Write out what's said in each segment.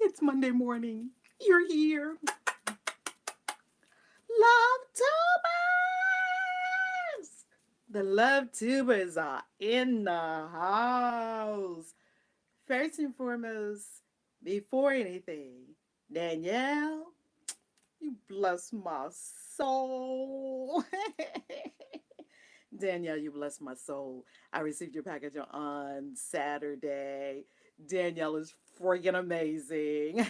It's Monday morning. You're here. Love tubers! The love tubers are in the house. First and foremost, before anything, Danielle, you bless my soul. Danielle, you bless my soul. I received your package on Saturday. Danielle is freaking amazing.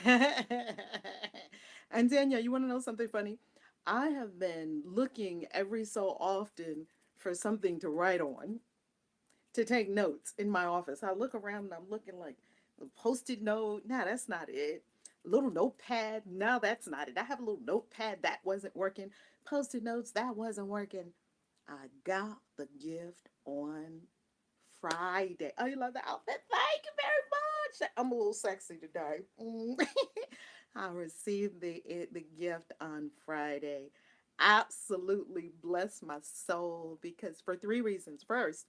And Danielle, you want to know something funny? I have been looking every so often for something to write on, to take notes in my office. I look around and I'm looking like a post-it note. Nah, that's not it. A little notepad. No, that's not it. I have a little notepad that wasn't working. Post-it notes that wasn't working. I got the gift on Friday. Oh, you love the outfit? Thank you very much. I'm a little sexy today. I received the gift on Friday. Absolutely bless my soul because for three reasons. First,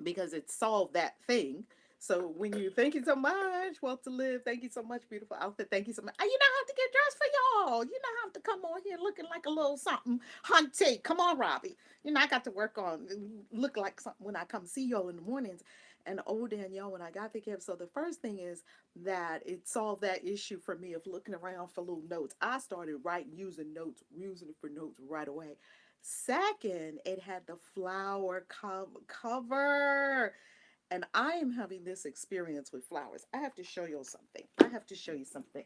because it solved that thing. So when you thank you so much, well to live, thank you so much, beautiful outfit, thank you so much. You know how to get dressed for y'all. You know how to come on here looking like a little something. Hunty, come on, Robbie. You know I got to work on look like something when I come see y'all in the mornings. And oh Danielle, when I got the gift, so the first thing is that it solved that issue for me of looking around for little notes. I started writing, using it for notes right away. Second, it had the flower cover. And I am having this experience with flowers. I have to show you something. I have to show you something.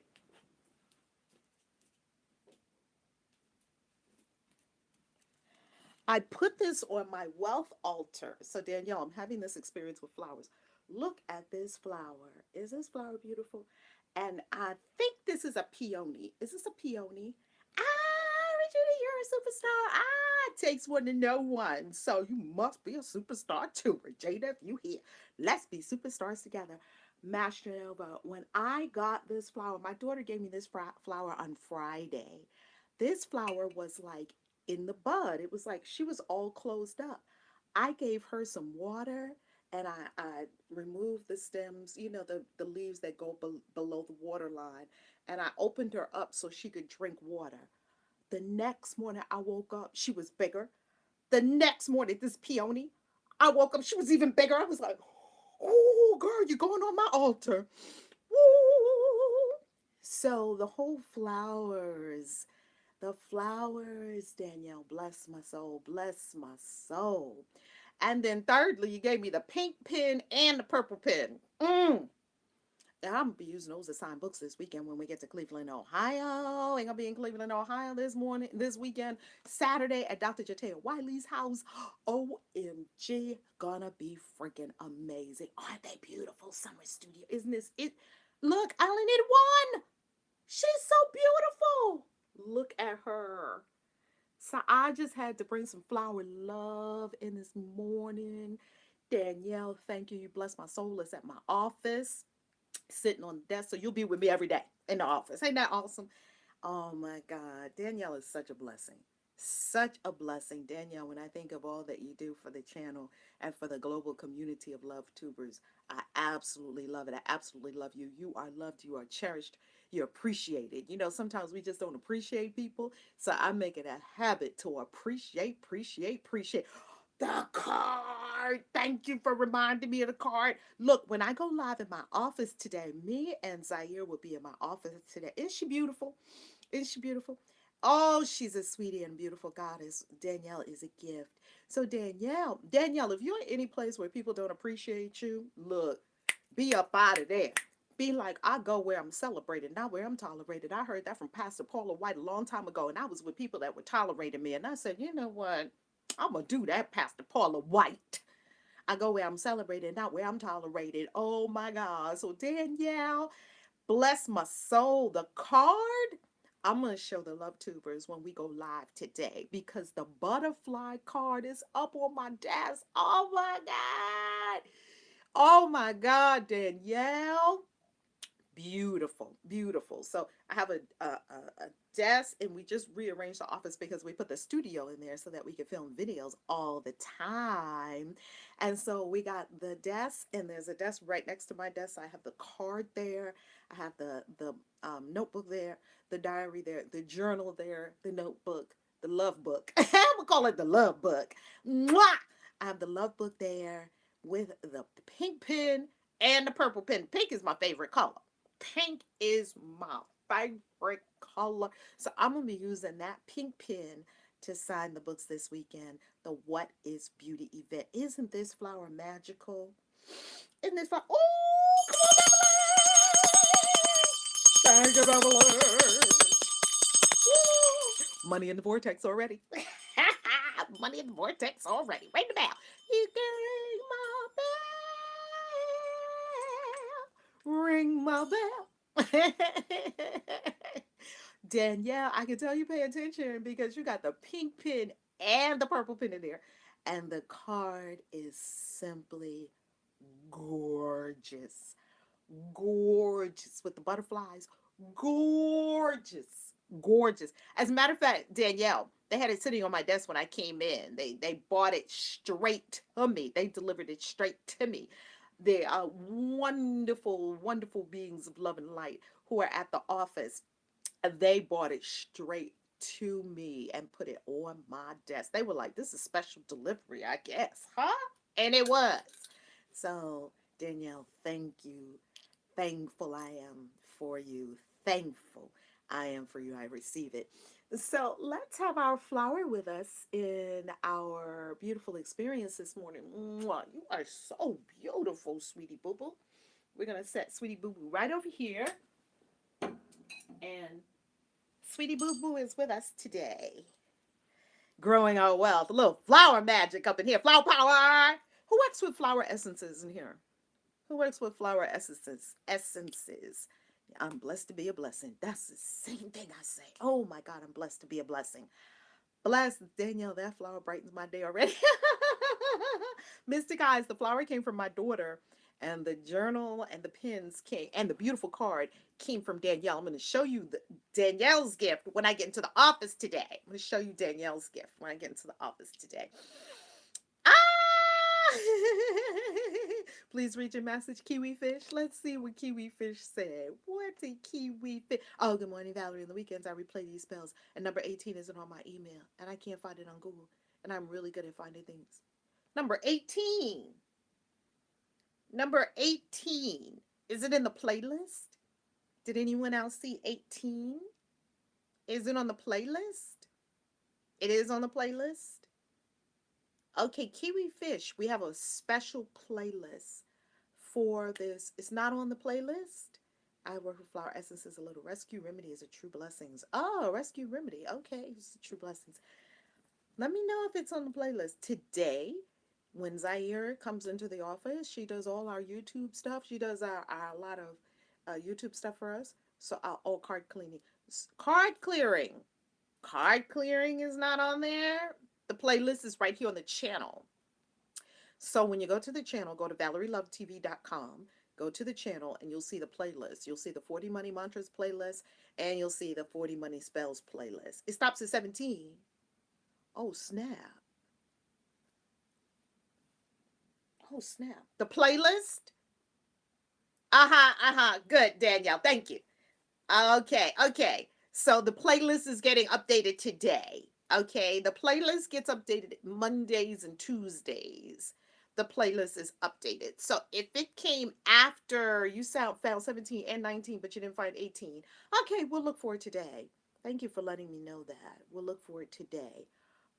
I put this on my wealth altar. So, Danielle, I'm having this experience with flowers. Look at this flower. Is this flower beautiful? And I think this is a peony. Is this a peony? Ah, Regina, you're a superstar. Ah, it takes one to know one. So you must be a superstar too, Regina, if you here. Let's be superstars together. Master Nova, when I got this flower, my daughter gave me this flower on Friday. This flower was like in the bud. It was like she was all closed up. I gave her some water and I removed the stems, the leaves that go below the water line. And I opened her up so she could drink water. The next morning I woke up, she was bigger. The next morning, this peony, I woke up, she was even bigger. I was like, oh, girl, you're going on my altar. Woo! So the flowers, Danielle, bless my soul, bless my soul. And then thirdly, you gave me the pink pen and the purple pen. And I'm gonna be using those to sign books this weekend when we get to Cleveland, Ohio. Ain't gonna be in Cleveland, Ohio this weekend, Saturday at Dr. Jateo Wiley's house. OMG, gonna be freaking amazing. Aren't they beautiful? Summer studio, isn't this it? Look, I only need one. She's so beautiful. Look at her. So I just had to bring some flower love in this morning. Danielle, thank you. You bless my soul. It's at my office, sitting on the desk. So you'll be with me every day in the office. Ain't that awesome? Oh my God. Danielle is such a blessing. Such a blessing, Danielle. When I think of all that you do for the channel and for the global community of love tubers, I absolutely love it. I absolutely love you. You are loved. You are cherished. You're appreciated. Sometimes we just don't appreciate people. So I make it a habit to appreciate the card. Thank you for reminding me of the card. Look, when I go live in my office today, me and Zaire will be in my office today. Isn't she beautiful? Isn't she beautiful? Oh, she's a sweetie and beautiful goddess. Danielle is a gift. So Danielle, if you're in any place where people don't appreciate you, look, be up out of there. Be like, I go where I'm celebrated, not where I'm tolerated. I heard that from Pastor Paula White a long time ago, and I was with people that were tolerating me. And I said, you know what? I'm going to do that, Pastor Paula White. I go where I'm celebrated, not where I'm tolerated. Oh my God. So, Danielle, bless my soul. The card, I'm going to show the love tubers when we go live today because the butterfly card is up on my desk. Oh my God. Oh my God, Danielle. Beautiful, beautiful. So I have a desk, and we just rearranged the office because we put the studio in there so that we could film videos all the time. And so we got the desk, and there's a desk right next to my desk. I have the card there. I have the notebook there, the diary there, the journal there, the notebook, the love book. I would call it the love book. Mwah! I have the love book there with the pink pen and the purple pen. Pink is my favorite color. Pink is my favorite color. So I'm going to be using that pink pen to sign the books this weekend. The What is Beauty event. Isn't this flower magical? Isn't this flower? Oh, come on, Beverly! Thank you, Beverly! Woo! Money in the vortex already. Money in the vortex already. Ring the bell. You can ring my bell. Ring my bell. Danielle, I can tell you pay attention because you got the pink pin and the purple pin in there. And the card is simply gorgeous. Gorgeous with the butterflies. Gorgeous. Gorgeous. As a matter of fact, Danielle, they had it sitting on my desk when I came in. They bought it straight to me. They delivered it straight to me. They are wonderful, wonderful beings of love and light who are at the office. They bought it straight to me and put it on my desk. They were like, this is special delivery, I guess, huh? And it was. So, Danielle, thank you. Thankful I am for you. Thankful I am for you. I receive it. So let's have our flower with us in our beautiful experience this morning. Mwah, you are so beautiful, sweetie boo boo. We're going to set sweetie boo boo right over here. And sweetie boo boo is with us today. Growing our wealth. A little flower magic up in here. Flower power. Who works with flower essences in here? Who works with flower essences? I'm blessed to be a blessing. That's the same thing I say. Oh my God, I'm blessed to be a blessing. Blessed, Danielle, that flower brightens my day already. Mystic Eyes, the flower came from my daughter, and the journal and the pins came, and the beautiful card came from Danielle. I'm going to show you Danielle's gift when I get into the office today. I'm going to show you Danielle's gift when I get into the office today. Please read your message, Kiwi Fish. Let's see what Kiwi Fish said. What did Kiwi Fish? Oh, good morning, Valerie. On the weekends, I replay these spells, and number 18 isn't on my email, and I can't find it on Google, and I'm really good at finding things. Number 18. Number 18. Is it in the playlist? Did anyone else see 18? Is it on the playlist? It is on the playlist? Okay, Kiwi Fish, we have a special playlist for this. It's not on the playlist. I work with flower essences, a little rescue remedy is a true blessings. Oh, rescue remedy. Okay, it's a true blessings. Let me know if it's on the playlist. Today, when Zaire comes into the office, she does all our YouTube stuff. She does a lot of YouTube stuff for us. So all card cleaning. Card clearing. Card clearing is not on there. The playlist is right here on the channel. So when you go to the channel, go to ValerieLoveTV.com, go to the channel, and you'll see the playlist. You'll see the 40 Money Mantras playlist, and you'll see the 40 Money Spells playlist. It stops at 17. Oh, snap. Oh, snap. The playlist? Good, Danielle. Thank you. Okay. So the playlist is getting updated today. Okay, the playlist gets updated Mondays and Tuesdays. The playlist is updated. So if it came after you found 17 and 19, but you didn't find 18, okay, we'll look for it today. Thank you for letting me know that. We'll look for it today.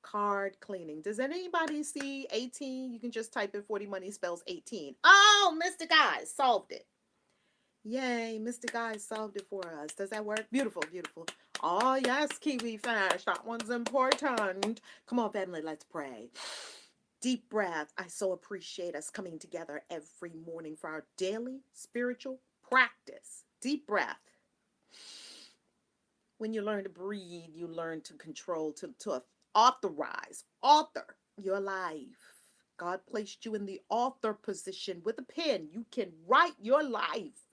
Card cleaning. Does anybody see 18? You can just type in 40 Money Spells 18. Oh, Mr. Guy solved it. Yay, Mr. Guy solved it for us. Does that work? Beautiful, beautiful. Oh, yes, Kiwi Fish. That one's important. Come on, family, let's pray. Deep breath. I so appreciate us coming together every morning for our daily spiritual practice. Deep breath. When you learn to breathe, you learn to control, to author your life. God placed you in the author position with a pen. You can write your life.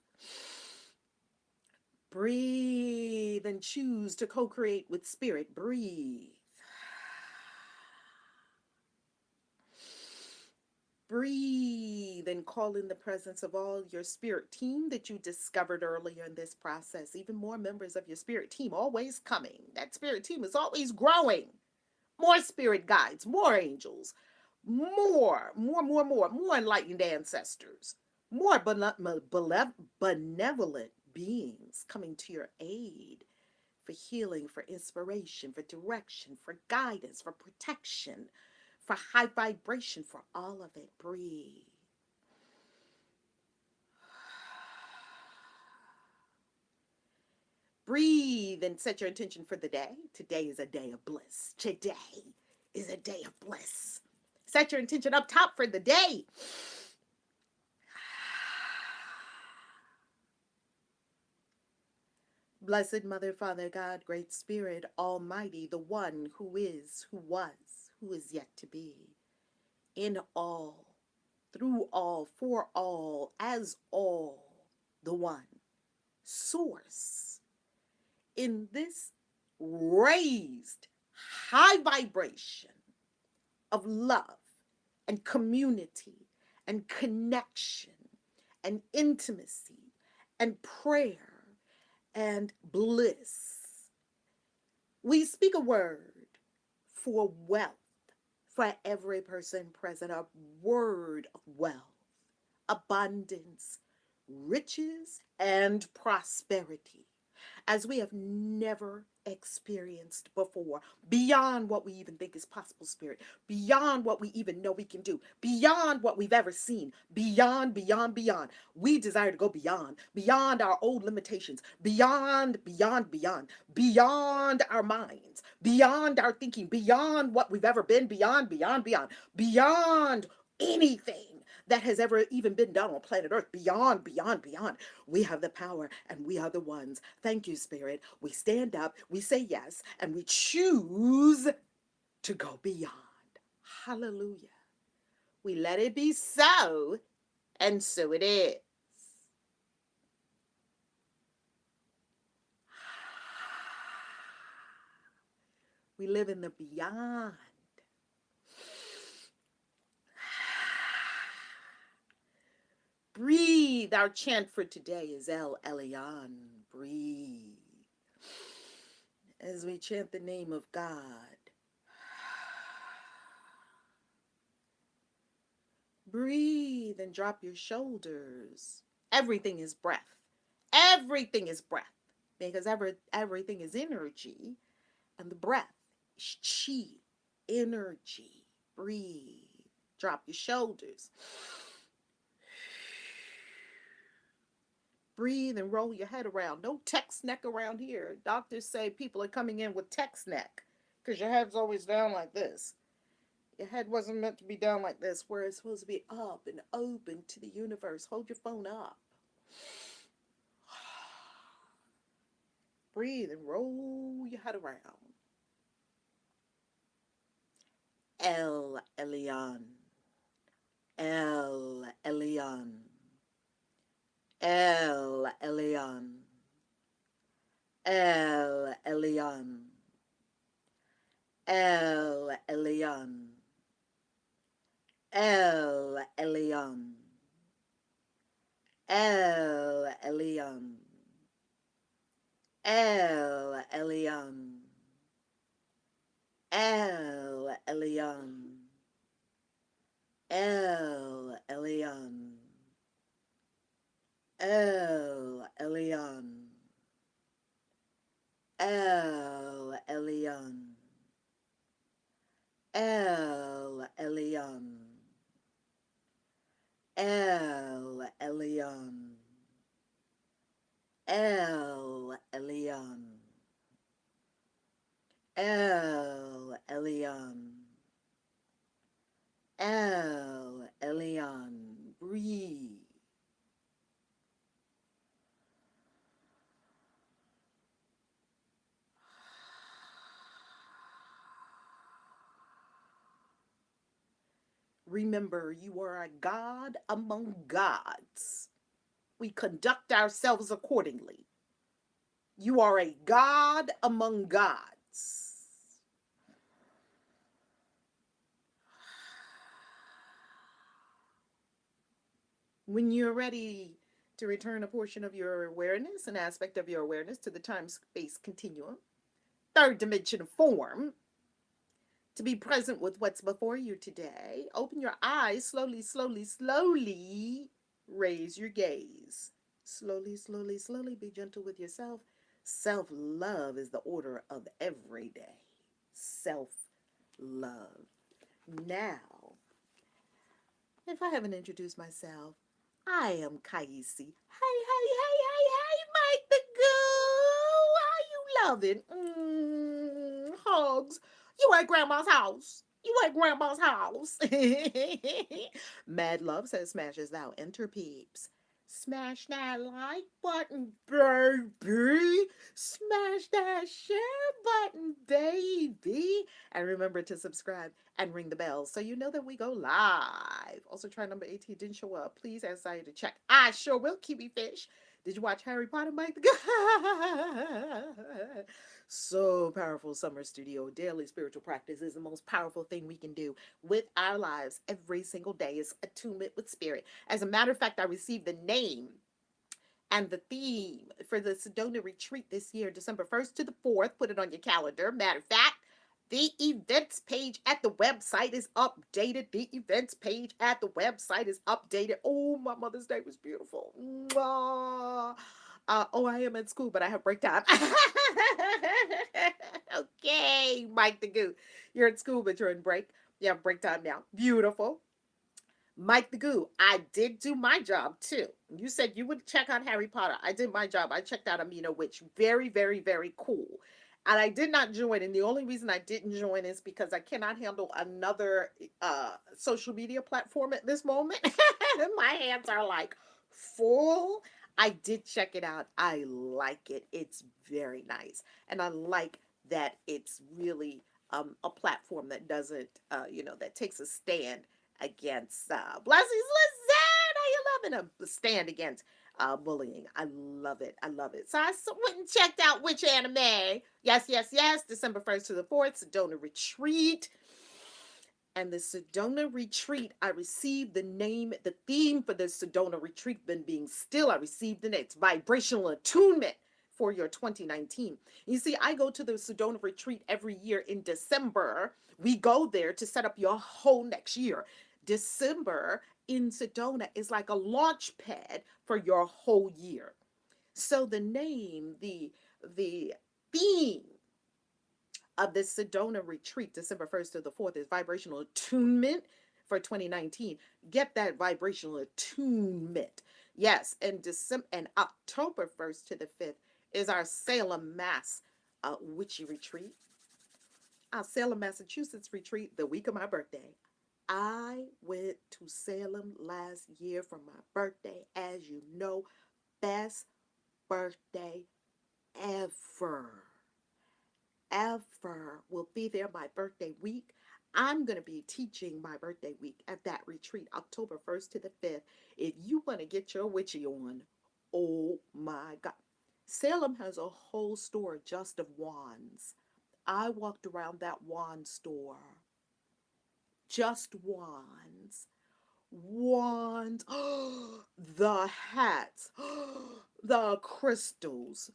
Breathe and choose to co-create with spirit. Breathe. Breathe and call in the presence of all your spirit team that you discovered earlier in this process. Even more members of your spirit team always coming. That spirit team is always growing. More spirit guides, more angels, more enlightened ancestors, more benevolent beings coming to your aid for healing, for inspiration, for direction, for guidance, for protection, for high vibration, for all of it. Breathe. Breathe and set your intention for the day. Today is a day of bliss. Today is a day of bliss. Set your intention up top for the day. Blessed Mother, Father, God, Great Spirit, Almighty, the one who is, who was, who is yet to be, in all, through all, for all, as all, the one, source, in this raised high vibration of love and community and connection and intimacy and prayer and bliss. We speak a word for wealth for every person present, a word of wealth, abundance, riches, and prosperity as we have never experienced before, beyond what we even think is possible, Spirit, beyond what we even know we can do, beyond what we've ever seen, beyond. We desire to go beyond our old limitations, beyond our minds, beyond our thinking, beyond what we've ever been, beyond anything that has ever even been done on planet Earth, beyond. We have the power and we are the ones. Thank you, Spirit. We stand up, we say yes, and we choose to go beyond. Hallelujah. We let it be so, and so it is. We live in the beyond. Breathe. Our chant for today is El Elyon. Breathe. As we chant the name of God. Breathe and drop your shoulders. Everything is breath. Everything is breath. Because everything is energy. And the breath is chi. Energy. Breathe. Drop your shoulders. Breathe and roll your head around. No text neck around here. Doctors say people are coming in with text neck because your head's always down like this. Your head wasn't meant to be down like this, where it's supposed to be up and open to the universe. Hold your phone up. Breathe and roll your head around. El Elyon. El Elyon. El Elyon. El Elyon. El Elyon. El Elyon. El Elyon. El Elyon. El Elyon. El Elyon. El Elyon. El Elyon. El Elyon. El Elyon. El Elyon. El Elyon. El Elyon. Breathe. Remember, you are a God among gods. We conduct ourselves accordingly. You are a god among gods. When you're ready to return a portion of your awareness, an aspect of your awareness to the time space continuum, third dimension form, to be present with what's before you today, open your eyes slowly, slowly, slowly, raise your gaze. Slowly, slowly, slowly, be gentle with yourself. Self love is the order of every day. Self love. Now, if I haven't introduced myself, I am KAISI. Hey, Mike the Goo. How you loving? Hugs. You at grandma's house. You at grandma's house. Mad Love says, smashes thou enter peeps. Smash that like button, baby. Smash that share button, baby. And remember to subscribe and ring the bell so you know that we go live. Also, try number 18 didn't show up. Please ask Zaya to check. I sure will, Kiwi Fish. Did you watch Harry Potter, Mike the God? So powerful. Summer Studio daily spiritual practice is the most powerful thing we can do with our lives every single day. Is attunement with spirit. As a matter of fact, I received the name and the theme for the Sedona retreat this year, December 1st to the 4th. Put it on your calendar. Matter of fact, the events page at the website is updated. The events page at the website is updated. Oh, my Mother's Day was beautiful. Oh, I am at school, but I have break time. Okay, Mike the Goo. You're at school, but you're in break. You have break time now. Beautiful. Mike the Goo, I did do my job too. You said you would check out Harry Potter. I did my job. I checked out Amino Witch. Very, very, very cool. And I did not join. And the only reason I didn't join is because I cannot handle another social media platform at this moment. My hands are like full. I did check it out. I like it. It's very nice. And I like that it's really a platform that doesn't, that takes a stand against blessings. Lizette, how you loving a stand against bullying? I love it. I love it. So I went and checked out which anime. Yes, yes, yes. December 1st to the 4th, Sedona Retreat. And the Sedona Retreat, I received the name, the theme for the Sedona Retreat, been being still. I received the name. It's vibrational attunement for your 2019. You see, I go to the Sedona Retreat every year in December. We go there to set up your whole next year. December in Sedona is like a launch pad for your whole year. So the name, the theme of this Sedona retreat, December 1st to the 4th, is vibrational attunement for 2019. Get that vibrational attunement. Yes, and October 1st to the 5th is our Salem, Mass witchy retreat. Our Salem, Massachusetts retreat, the week of my birthday. I went to Salem last year for my birthday. As you know, best birthday ever. Ever. Will be there my birthday week. I'm going to be teaching my birthday week at that retreat, October 1st to the 5th. If you want to get your witchy on, oh my God. Salem has a whole store just of wands. I walked around that wand store. Just wands. Wands. The hats. The crystals.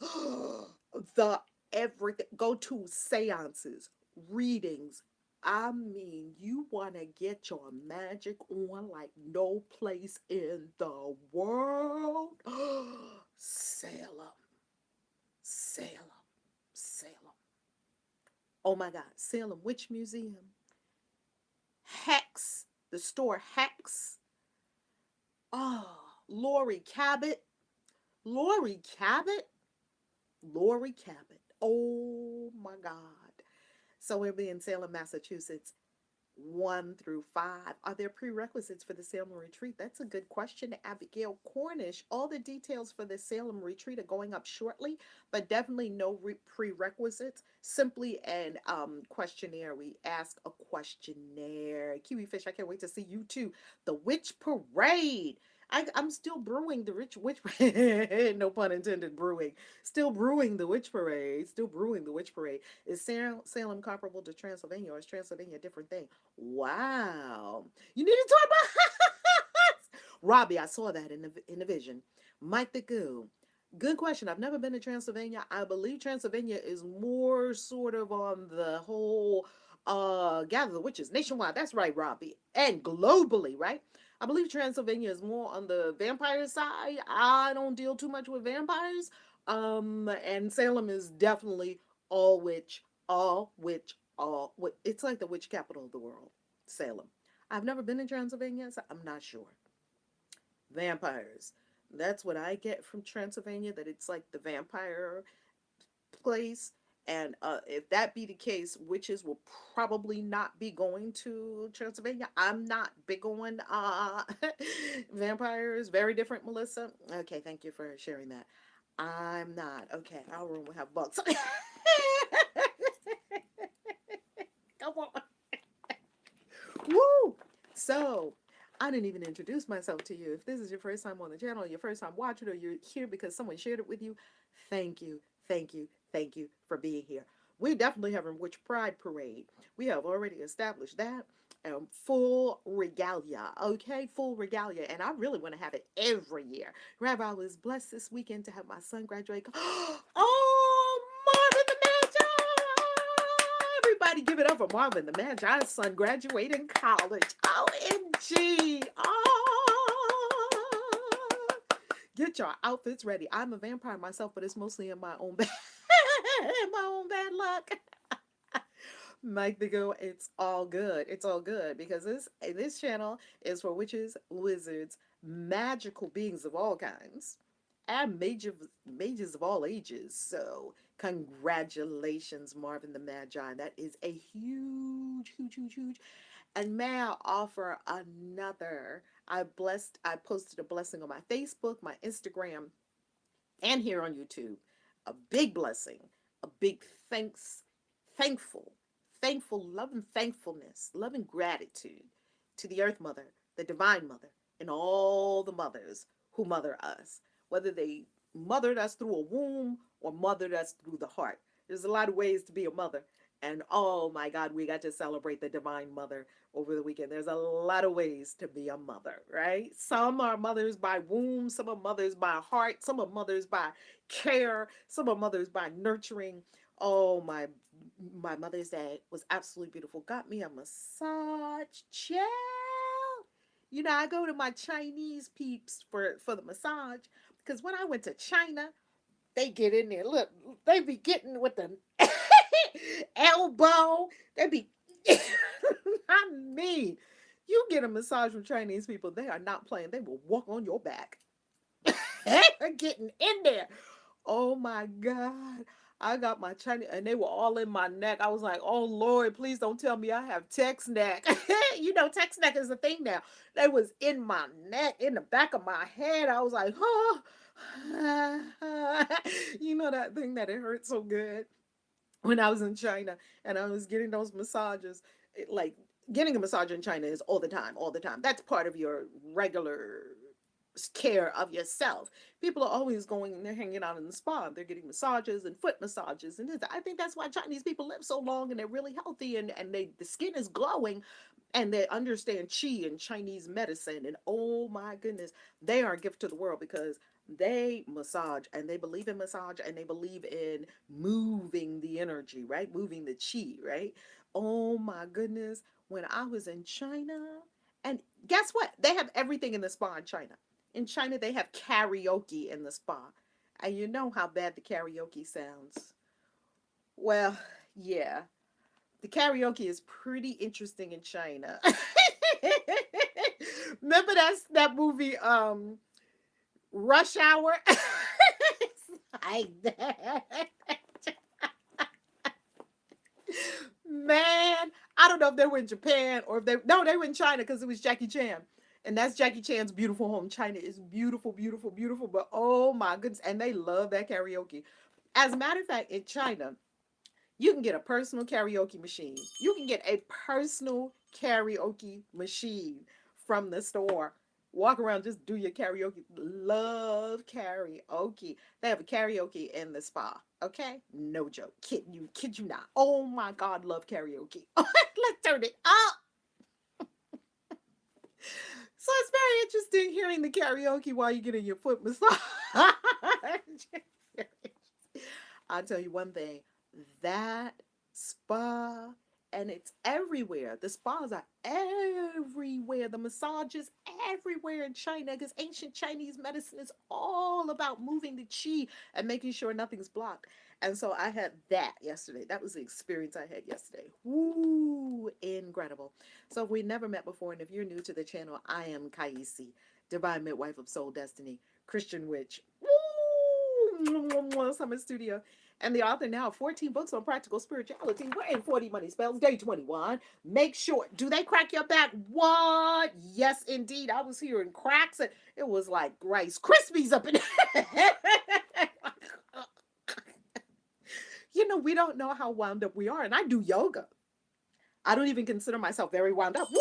The everything. Go to seances, readings. I mean, you want to get your magic on like no place in the world. Salem. Salem. Salem. Oh my God. Salem Witch Museum. Hex. The store Hex. Oh, Lori Cabot. Lori Cabot. Lori Cabot. Oh my God. So we'll be in Salem, Massachusetts, 1 through 5. Are there prerequisites for the Salem retreat? That's a good question, Abigail Cornish. All the details for the Salem retreat are going up shortly, but definitely no prerequisites. Simply an questionnaire. We ask a questionnaire. Kiwi Fish, I can't wait to see you too. The Witch Parade. I'm still brewing the rich witch no pun intended brewing. Still brewing the witch parade. Still brewing the witch parade. Is Salem comparable to Transylvania, or is Transylvania a different thing? Wow. You need to talk about Robbie, I saw that in the vision. Mike the Goo. Good question. I've never been to Transylvania. I believe Transylvania is more sort of on the whole gather the witches nationwide. That's right, Robbie. And globally, right? I believe Transylvania is more on the vampire side. I don't deal too much with vampires. And Salem is definitely all witch, all witch. It's like the witch capital of the world, Salem. I've never been in Transylvania, so I'm not sure. Vampires. That's what I get from Transylvania, that it's like the vampire place. And if that be the case, witches will probably not be going to Transylvania. I'm not big on vampires. Very different, Melissa. Okay, thank you for sharing that. I'm not. Okay, our room will have bugs. Come on. Woo! So, I didn't even introduce myself to you. If this is your first time on the channel, your first time watching, or you're here because someone shared it with you, thank you, thank you, thank you for being here. We definitely have a Witch Pride Parade. We have already established that. Full regalia, okay? Full regalia. And I really want to have it every year. Rabbi, I was blessed this weekend to have my son graduate. Oh, Marvin the Magi! Everybody give it up for Marvin the Magi's son graduating college. OMG! Oh! Get your outfits ready. I'm a vampire myself, but it's mostly in my own bad, my own bad luck. Mike the Go, it's all good. It's all good because this channel is for witches, wizards, magical beings of all kinds, and mages of all ages. So congratulations, Marvin the Magi. That is a huge, huge, huge, huge. And may I offer another? I posted a blessing on my Facebook, my Instagram, and here on YouTube. A big blessing, a big thankful, love and thankfulness, love and gratitude to the Earth Mother, the Divine Mother, and all the mothers who mother us, whether they mothered us through a womb or mothered us through the heart. There's a lot of ways to be a mother. And oh my God, we got to celebrate the Divine Mother over the weekend. There's a lot of ways to be a mother, right? Some are mothers by womb, some are mothers by heart, some are mothers by care, some are mothers by nurturing. Oh, my Mother's Day was absolutely beautiful. Got me a massage chair. You know, I go to my Chinese peeps for the massage because when I went to China, they get in there. Look, they be getting with the elbow. They be, I mean, you get a massage from Chinese people, they are not playing. They will walk on your back. They're getting in there. Oh my God. I got my Chinese, and they were all in my neck. I was like, oh Lord, please don't tell me I have text neck. You know, text neck is a thing now. They was in my neck, in the back of my head. I was like, oh. You know that thing that it hurt so good when I was in China and I was getting those massages. Like getting a massage in China is all the time, all the time. That's part of your regular care of yourself. People are always going and they're hanging out in the spa. They're getting massages and foot massages. And I think that's why Chinese people live so long and they're really healthy and the skin is glowing and they understand qi and Chinese medicine. And oh my goodness, they are a gift to the world because they massage and they believe in massage and they believe in moving the energy, right? Moving the chi, right? Oh my goodness. When I was in China, and guess what? They have everything in the spa in China. In China, they have karaoke in the spa. And you know how bad the karaoke sounds. Well, yeah. The karaoke is pretty interesting in China. Remember that movie, Rush Hour? It's like that. Man, I don't know if they were in Japan or if they were in China because it was Jackie Chan. And that's Jackie Chan's beautiful home. China is beautiful, beautiful, beautiful. But oh my goodness. And they love that karaoke. As a matter of fact, in China, you can get a personal karaoke machine. You can get a personal karaoke machine from the store. Walk around, just do your karaoke. Love karaoke. They have a karaoke in the spa. Okay, no joke. Kid you not. Oh my God, love karaoke. Let's turn it up. So it's very interesting hearing the karaoke while you're getting your foot massage. I'll tell you one thing, that spa, and it's everywhere. The spas are everywhere. The massages everywhere in China because ancient Chinese medicine is all about moving the chi and making sure nothing's blocked. And so I had that yesterday. That was the experience I had yesterday. Woo, incredible. So if we never met before, and if you're new to the channel, I am KAISI, Divine Midwife of Soul Destiny, Christian Witch. Woo! Summit Studio. And the author now of 14 books on practical spirituality. We're in 40 Money Spells, day 21. Make sure, do they crack your back? What? Yes, indeed. I was hearing cracks, and it was like Rice Krispies up in there. You know, we don't know how wound up we are. And I do yoga. I don't even consider myself very wound up. Woo!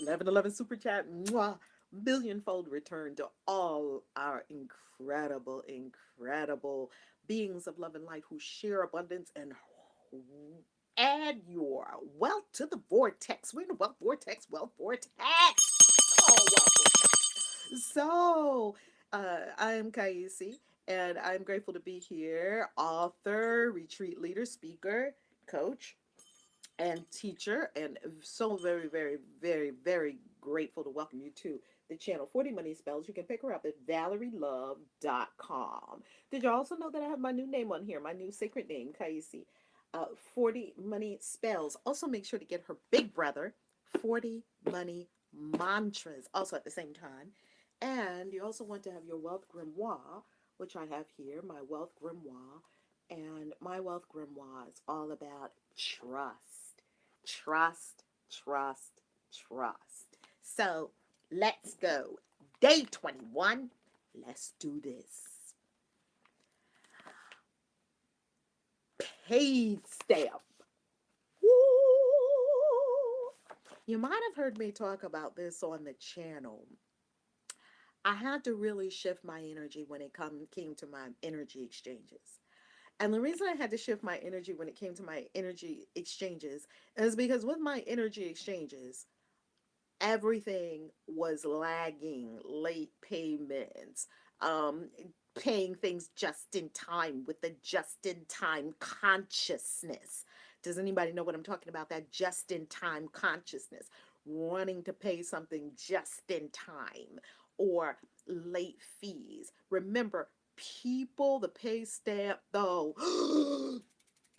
1111 super chat. Mwah. Billionfold return to all our incredible, incredible beings of love and light who share abundance and add your wealth to the vortex. We're in the wealth vortex, wealth vortex. Oh, wealth vortex. So, I am KAISI, and I'm grateful to be here. Author, retreat leader, speaker, coach, and teacher, and so very, very, very, very grateful to welcome you to the channel 40 Money Spells. You can pick her up at valerielove.com. Did you also know that I have my new name on here, my new sacred name, KAISI? 40 Money Spells. Also, make sure to get her big brother, 40 Money Mantras, also at the same time. And you also want to have your Wealth Grimoire, which I have here, my Wealth Grimoire. And my Wealth Grimoire is all about trust. Trust, trust, trust. So let's go. Day 21. Let's do this. Paid stamp. Woo! You might have heard me talk about this on the channel. I had to really shift my energy when it came to my energy exchanges. And the reason I had to shift my energy when it came to my energy exchanges is because with my energy exchanges, everything was lagging, late payments, um, paying things just in time with the just in time consciousness. Does anybody know what I'm talking about? That just in time consciousness, wanting to pay something just in time, or late fees. Remember, people, the pay stamp, though.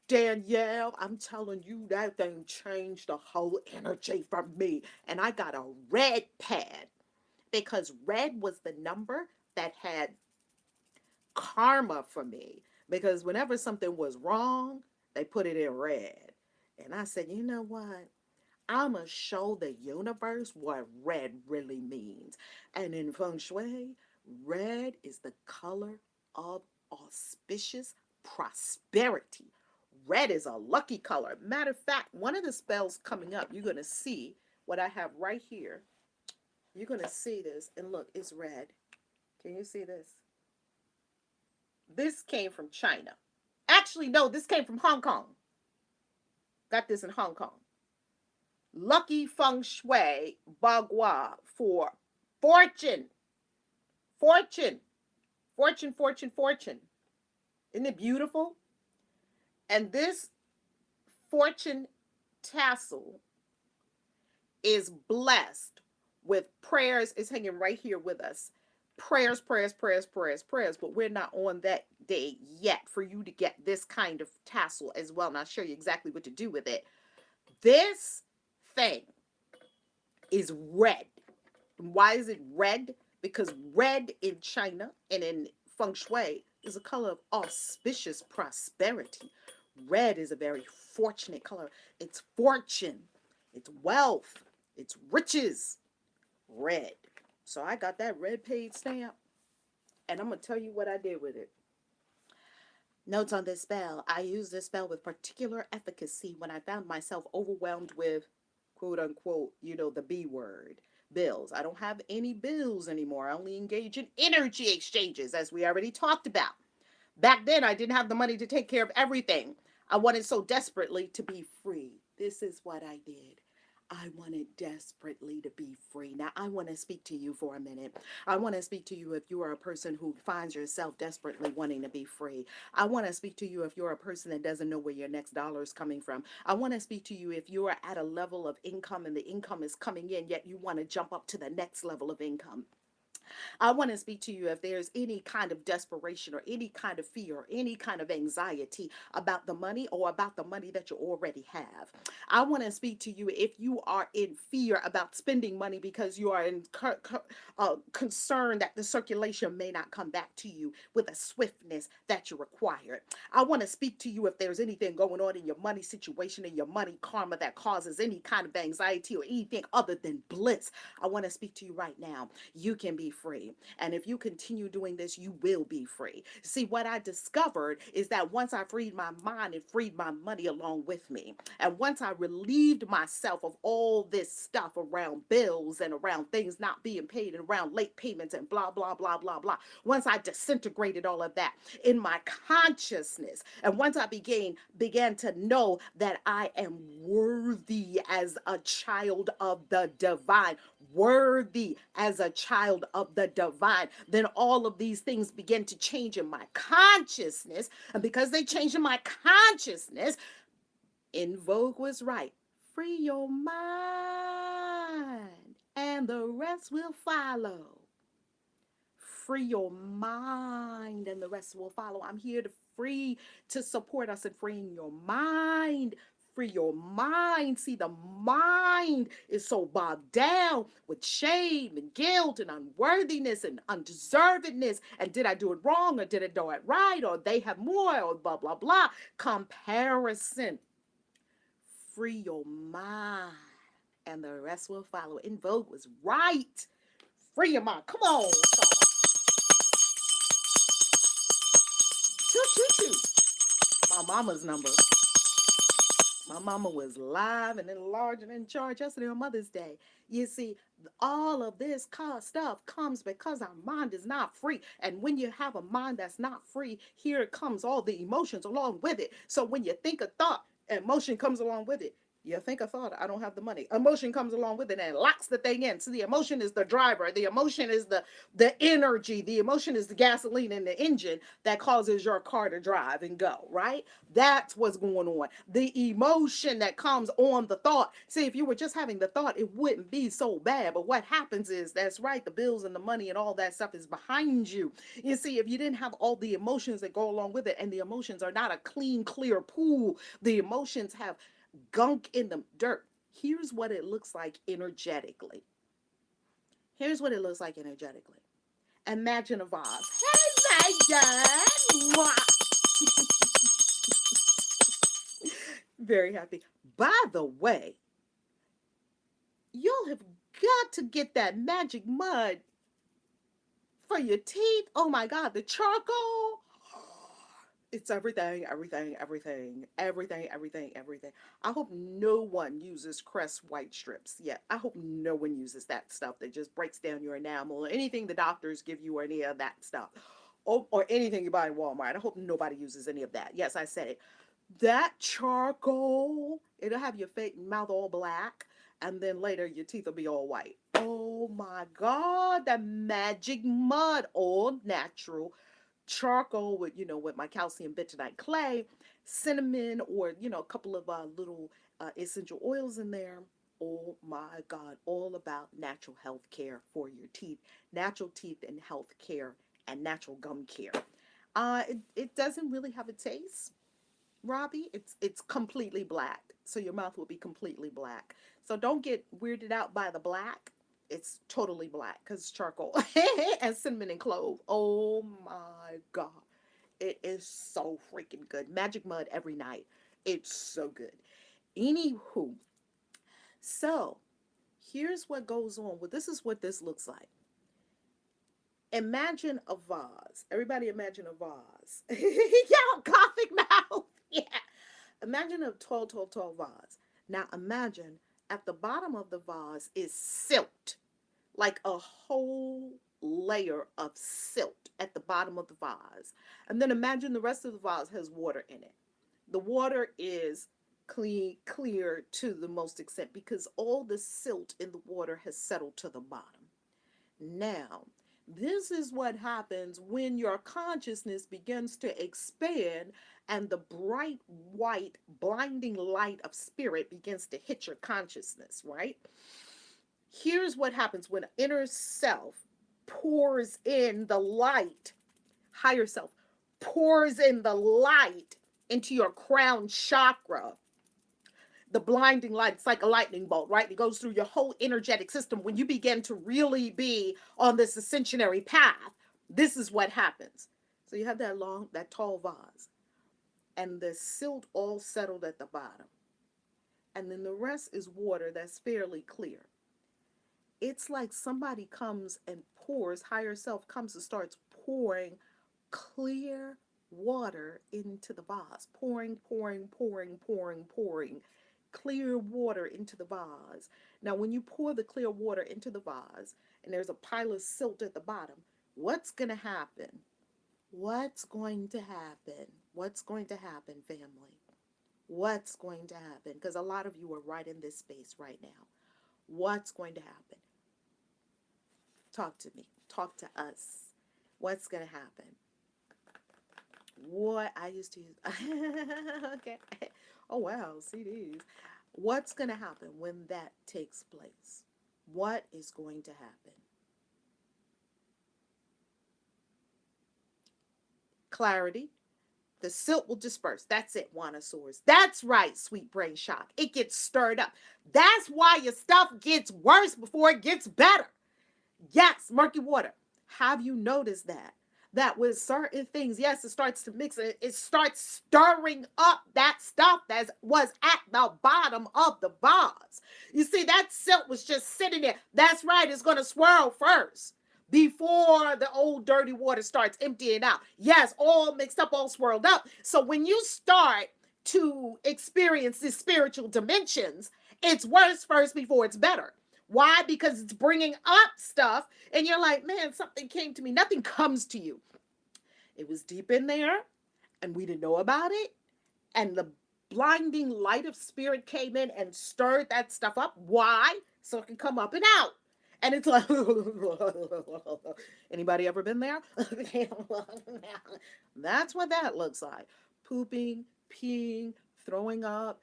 Danielle, I'm telling you, that thing changed the whole energy for me. And I got a red pad because red was the number that had karma for me. Because whenever something was wrong, they put it in red. And I said, you know what? I'm going to show the universe what red really means. And in feng shui, red is the color of auspicious prosperity. Red is a lucky color. Matter of fact, one of the spells coming up, you're going to see what I have right here. You're going to see this. And look, it's red. Can you see this? This came from China. Actually, no, this came from Hong Kong. Got this in Hong Kong. Lucky Feng Shui Bagua for fortune. Fortune. Fortune, fortune, fortune. Isn't it beautiful? And this fortune tassel is blessed with prayers. It's hanging right here with us. Prayers, prayers, prayers, prayers, prayers. But we're not on that day yet for you to get this kind of tassel as well. And I'll show you exactly what to do with it. This thing is red. Why is it red? Because red in China and in feng shui is a color of auspicious prosperity. Red is a very fortunate color. It's fortune, it's wealth, it's riches. Red. So I got that red paid stamp, and I'm going to tell you what I did with it. Notes on this spell. I use this spell with particular efficacy when I found myself overwhelmed with quote unquote, the B word, bills. I don't have any bills anymore. I only engage in energy exchanges, as we already talked about. Back then, I didn't have the money to take care of everything. I wanted so desperately to be free. This is what I did. I wanted desperately to be free. Now, I want to speak to you for a minute. I want to speak to you if you are a person who finds yourself desperately wanting to be free. I want to speak to you if you're a person that doesn't know where your next dollar is coming from. I want to speak to you if you are at a level of income and the income is coming in, yet you want to jump up to the next level of income. I want to speak to you if there's any kind of desperation or any kind of fear or any kind of anxiety about the money or about the money that you already have. I want to speak to you if you are in fear about spending money because you are concerned that the circulation may not come back to you with a swiftness that you require. I want to speak to you if there's anything going on in your money situation and your money karma that causes any kind of anxiety or anything other than bliss. I want to speak to you right now. You can be free. And if you continue doing this, you will be free. See, what I discovered is that once I freed my mind, it freed my money along with me. And once I relieved myself of all this stuff around bills and around things not being paid and around late payments and blah, blah, blah, blah, blah. Once I disintegrated all of that in my consciousness, and once I began to know that I am worthy as a child of the divine, worthy as a child of the divine, then all of these things begin to change in my consciousness. And because they change in my consciousness, In Vogue was right. Free your mind, and the rest will follow. Free your mind, and the rest will follow. I'm here to support us in freeing your mind. Free your mind. See, the mind is so bogged down with shame and guilt and unworthiness and undeservedness. And did I do it wrong or did I do it right? Or they have more or blah, blah, blah. Comparison. Free your mind, and the rest will follow. In Vogue was right. Free your mind. Come on, choo choo choo. My mama's number. My mama was live and in large and in charge yesterday on Mother's Day. You see, all of this stuff comes because our mind is not free. And when you have a mind that's not free, here comes all the emotions along with it. So when you think a thought, emotion comes along with it. You think a thought, I don't have the money. Emotion comes along with it and locks the thing in. So the emotion is the driver. The emotion is the energy. The emotion is the gasoline in the engine that causes your car to drive and go, right? That's what's going on. The emotion that comes on the thought. See, if you were just having the thought, it wouldn't be so bad. But what happens is, that's right, the bills and the money and all that stuff is behind you. You see, if you didn't have all the emotions that go along with it, and the emotions are not a clean, clear pool, the emotions have gunk in the dirt. Here's what it looks like energetically. Here's what it looks like energetically. Imagine a vase. Hey, Megan! Very happy. By the way, y'all have got to get that magic mud for your teeth. Oh my God, the charcoal. It's everything, everything, everything, everything, everything, everything. I hope no one uses Crest white strips yet. I hope no one uses that stuff that just breaks down your enamel or anything the doctors give you or any of that stuff. Or anything you buy in Walmart. I hope nobody uses any of that. Yes, I said it. That charcoal, it'll have your face, mouth all black, and then later your teeth will be all white. Oh my God, that magic mud, all natural charcoal with, with my calcium bentonite clay, cinnamon, or, a couple of little essential oils in there. Oh my God, all about natural health care for your teeth, natural teeth and health care, and natural gum care. It doesn't really have a taste, Robbie. It's completely black. So your mouth will be completely black. So don't get weirded out by the black. It's totally black because it's charcoal and cinnamon and clove. Oh my God. It is so freaking good. Magic mud every night. It's so good. Anywho, so here's what goes on. Well, this is what this looks like. Imagine a vase. Everybody imagine a vase. Y'all gothic mouth. Yeah. Imagine a tall, tall, tall vase. Now imagine at the bottom of the vase is silt, like a whole layer of silt at the bottom of the vase. And then imagine the rest of the vase has water in it. The water is clean, clear to the most extent because all the silt in the water has settled to the bottom. Now, this is what happens when your consciousness begins to expand and the bright, white, blinding light of spirit begins to hit your consciousness, right? Here's what happens when inner self pours in the light, higher self pours in the light into your crown chakra, the blinding light. It's like a lightning bolt, right? It goes through your whole energetic system. When you begin to really be on this ascensionary path, this is what happens. So you have that tall vase, and the silt all settled at the bottom. And then the rest is water that's fairly clear. It's like somebody comes and pours, higher self comes and starts pouring clear water into the vase, pouring, pouring, pouring, pouring, pouring clear water into the vase. Now, when you pour the clear water into the vase and there's a pile of silt at the bottom, what's going to happen? What's going to happen? What's going to happen, family? What's going to happen? Because a lot of you are right in this space right now. What's going to happen? Talk to me. Talk to us. What's going to happen? What I used to use. Okay. Oh, wow. CDs. What's going to happen when that takes place? What is going to happen? Clarity. The silt will disperse. That's it, Wanosaurs. That's right, sweet brain shock. It gets stirred up. That's why your stuff gets worse before it gets better. Yes, murky water. Have you noticed that? That with certain things, yes, it starts to mix it. It starts stirring up that stuff that was at the bottom of the vase. You see, that silt was just sitting there. That's right, it's going to swirl first before the old dirty water starts emptying out. Yes, all mixed up, all swirled up. So when you start to experience these spiritual dimensions, it's worse first before it's better. Why? Because it's bringing up stuff and you're like, man, something came to me. Nothing comes to you. It was deep in there and we didn't know about it. And the blinding light of spirit came in and stirred that stuff up. Why? So it can come up and out. And it's like, anybody ever been there? That's what that looks like. Pooping, peeing, throwing up,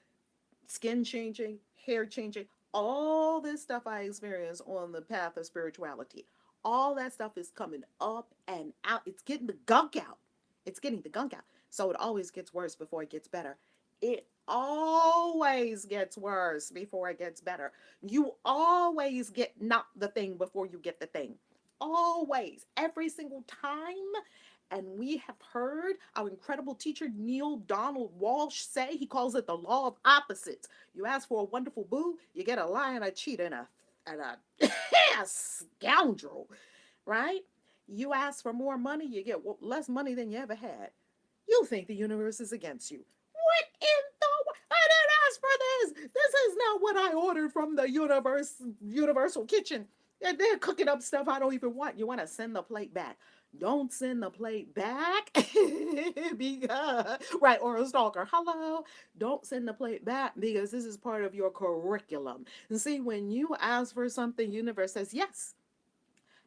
skin changing, hair changing, all this stuff I experience on the path of spirituality. All that stuff is coming up and out. It's getting the gunk out. It's getting the gunk out. So it always gets worse before it gets better. It always gets worse before it gets better. You always get not the thing before you get the thing. Always. Every single time. And we have heard our incredible teacher Neil Donald Walsh say, he calls it the law of opposites. You ask for a wonderful boo, you get a lion, a cheetah, and a scoundrel, right? You ask for more money, you get less money than you ever had. You think the universe is against you. What in the world? I didn't ask for this. This is not what I ordered from the universal kitchen. They're cooking up stuff I don't even want. You want to send the plate back. Don't send the plate back because, right, or a stalker. Hello. Don't send the plate back because this is part of your curriculum. And see, when you ask for something, universe says yes.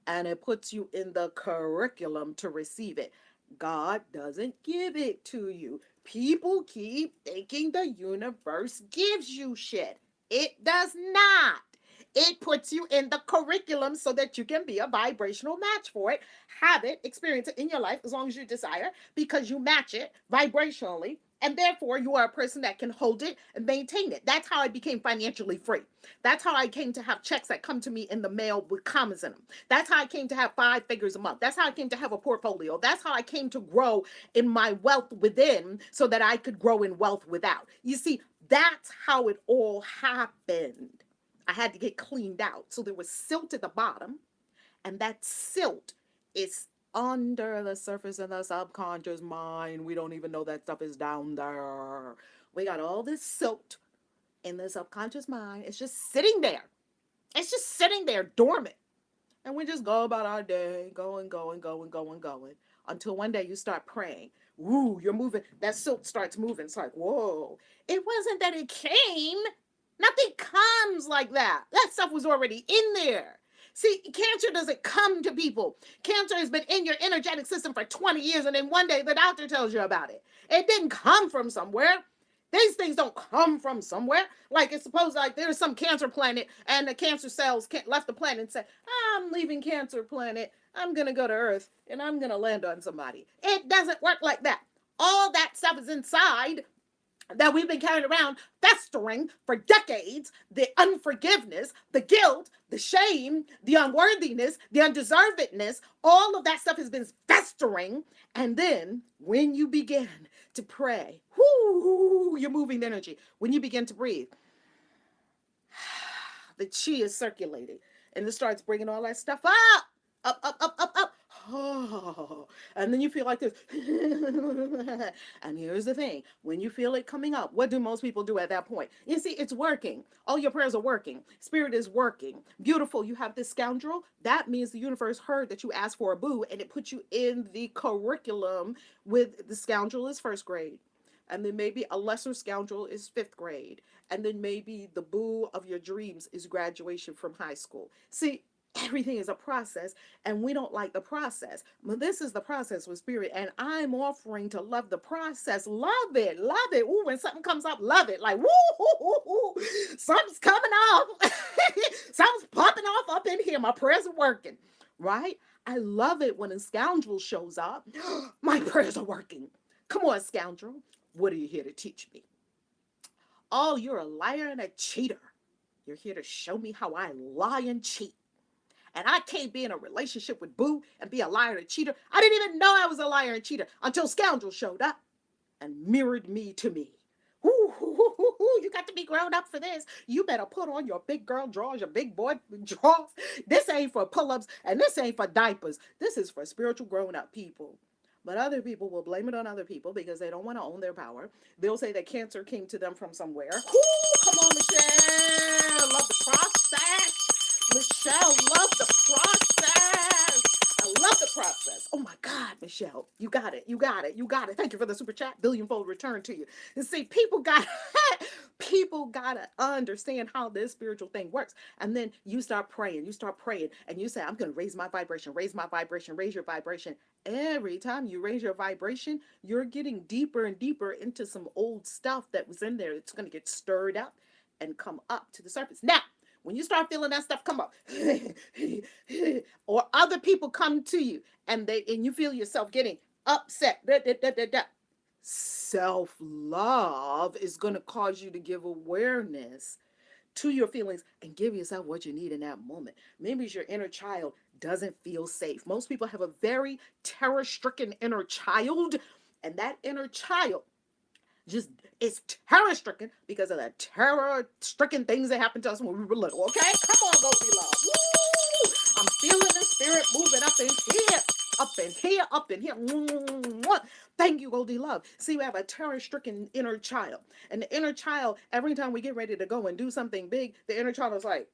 And it puts you in the curriculum to receive it. God doesn't give it to you. People keep thinking the universe gives you shit. It does not. It puts you in the curriculum so that you can be a vibrational match for it. Have it, experience it in your life as long as you desire, because you match it vibrationally. And therefore, you are a person that can hold it and maintain it. That's how I became financially free. That's how I came to have checks that come to me in the mail with commas in them. That's how I came to have 5 figures a month. That's how I came to have a portfolio. That's how I came to grow in my wealth within so that I could grow in wealth without. You see, that's how it all happened. I had to get cleaned out. So there was silt at the bottom, and that silt It's under the surface in the subconscious mind. We don't even know that stuff is down there. We got all this silt in the subconscious mind. It's just sitting there. It's just sitting there dormant. And we just go about our day, going, until one day you start praying. Woo, you're moving. That silk starts moving. It's like, whoa. It wasn't that it came. Nothing comes like that. That stuff was already in there. See, cancer doesn't come to people. Cancer has been in your energetic system for 20 years, and then one day the doctor tells you about it. It didn't come from somewhere. These things don't come from somewhere. Like it's supposed like there's some cancer planet and the cancer cells left the planet and said, I'm leaving cancer planet. I'm going to go to Earth and I'm going to land on somebody. It doesn't work like that. All that stuff is inside that we've been carrying around, festering for decades. The unforgiveness, the guilt, the shame, the unworthiness, the undeservedness, all of that stuff has been festering. And then when you begin to pray, whoo, you're moving the energy. When you begin to breathe, the chi is circulating and it starts bringing all that stuff up, up. Oh, and then you feel like this. And here's the thing. When you feel it coming up, what do most people do at that point? You see, it's working. All your prayers are working. Spirit is working. Beautiful. You have this scoundrel. That means the universe heard that you asked for a boo and it put you in the curriculum with the scoundrel is first grade. And then maybe a lesser scoundrel is fifth grade. And then maybe the boo of your dreams is graduation from high school. See, everything is a process and we don't like the process. But this is the process with spirit. And I'm offering to love the process. Love it. Love it. Ooh, when something comes up, love it. Like, woo, something's coming off. Something's popping off up in here. My prayers are working. Right? I love it when a scoundrel shows up. My prayers are working. Come on, scoundrel. What are you here to teach me? Oh, you're a liar and a cheater. You're here to show me how I lie and cheat. And I can't be in a relationship with Boo and be a liar and a cheater. I didn't even know I was a liar and cheater until Scoundrel showed up and mirrored me to me. You got to be grown up for this. You better put on your big girl drawers, your big boy drawers. This ain't for pull-ups and this ain't for diapers. This is for spiritual grown-up people. But other people will blame it on other people because they don't want to own their power. They'll say that cancer came to them from somewhere. Come on, Michelle. Love the process. Michelle, love the process. I love the process. Oh my God, Michelle, you got it. You got it. You got it. Thank you for the super chat. Billionfold return to you. And see, people got to understand how this spiritual thing works. And then you start praying, and you say, I'm going to raise my vibration, raise your vibration. Every time you raise your vibration, you're getting deeper and deeper into some old stuff that was in there. It's going to get stirred up and come up to the surface. Now, when you start feeling that stuff come up, or other people come to you and you feel yourself getting upset, self-love is going to cause you to give awareness to your feelings and give yourself what you need in that moment. Maybe it's your inner child doesn't feel safe. Most people have a very terror-stricken inner child, and that inner child just is terror-stricken because of the terror-stricken things that happened to us when we were little. Okay? Come on, go be love. Woo! I'm feeling the spirit moving up in here. Thank you, Goldie Love. See, we have a terror-stricken inner child. And the inner child, every time we get ready to go and do something big, the inner child is like,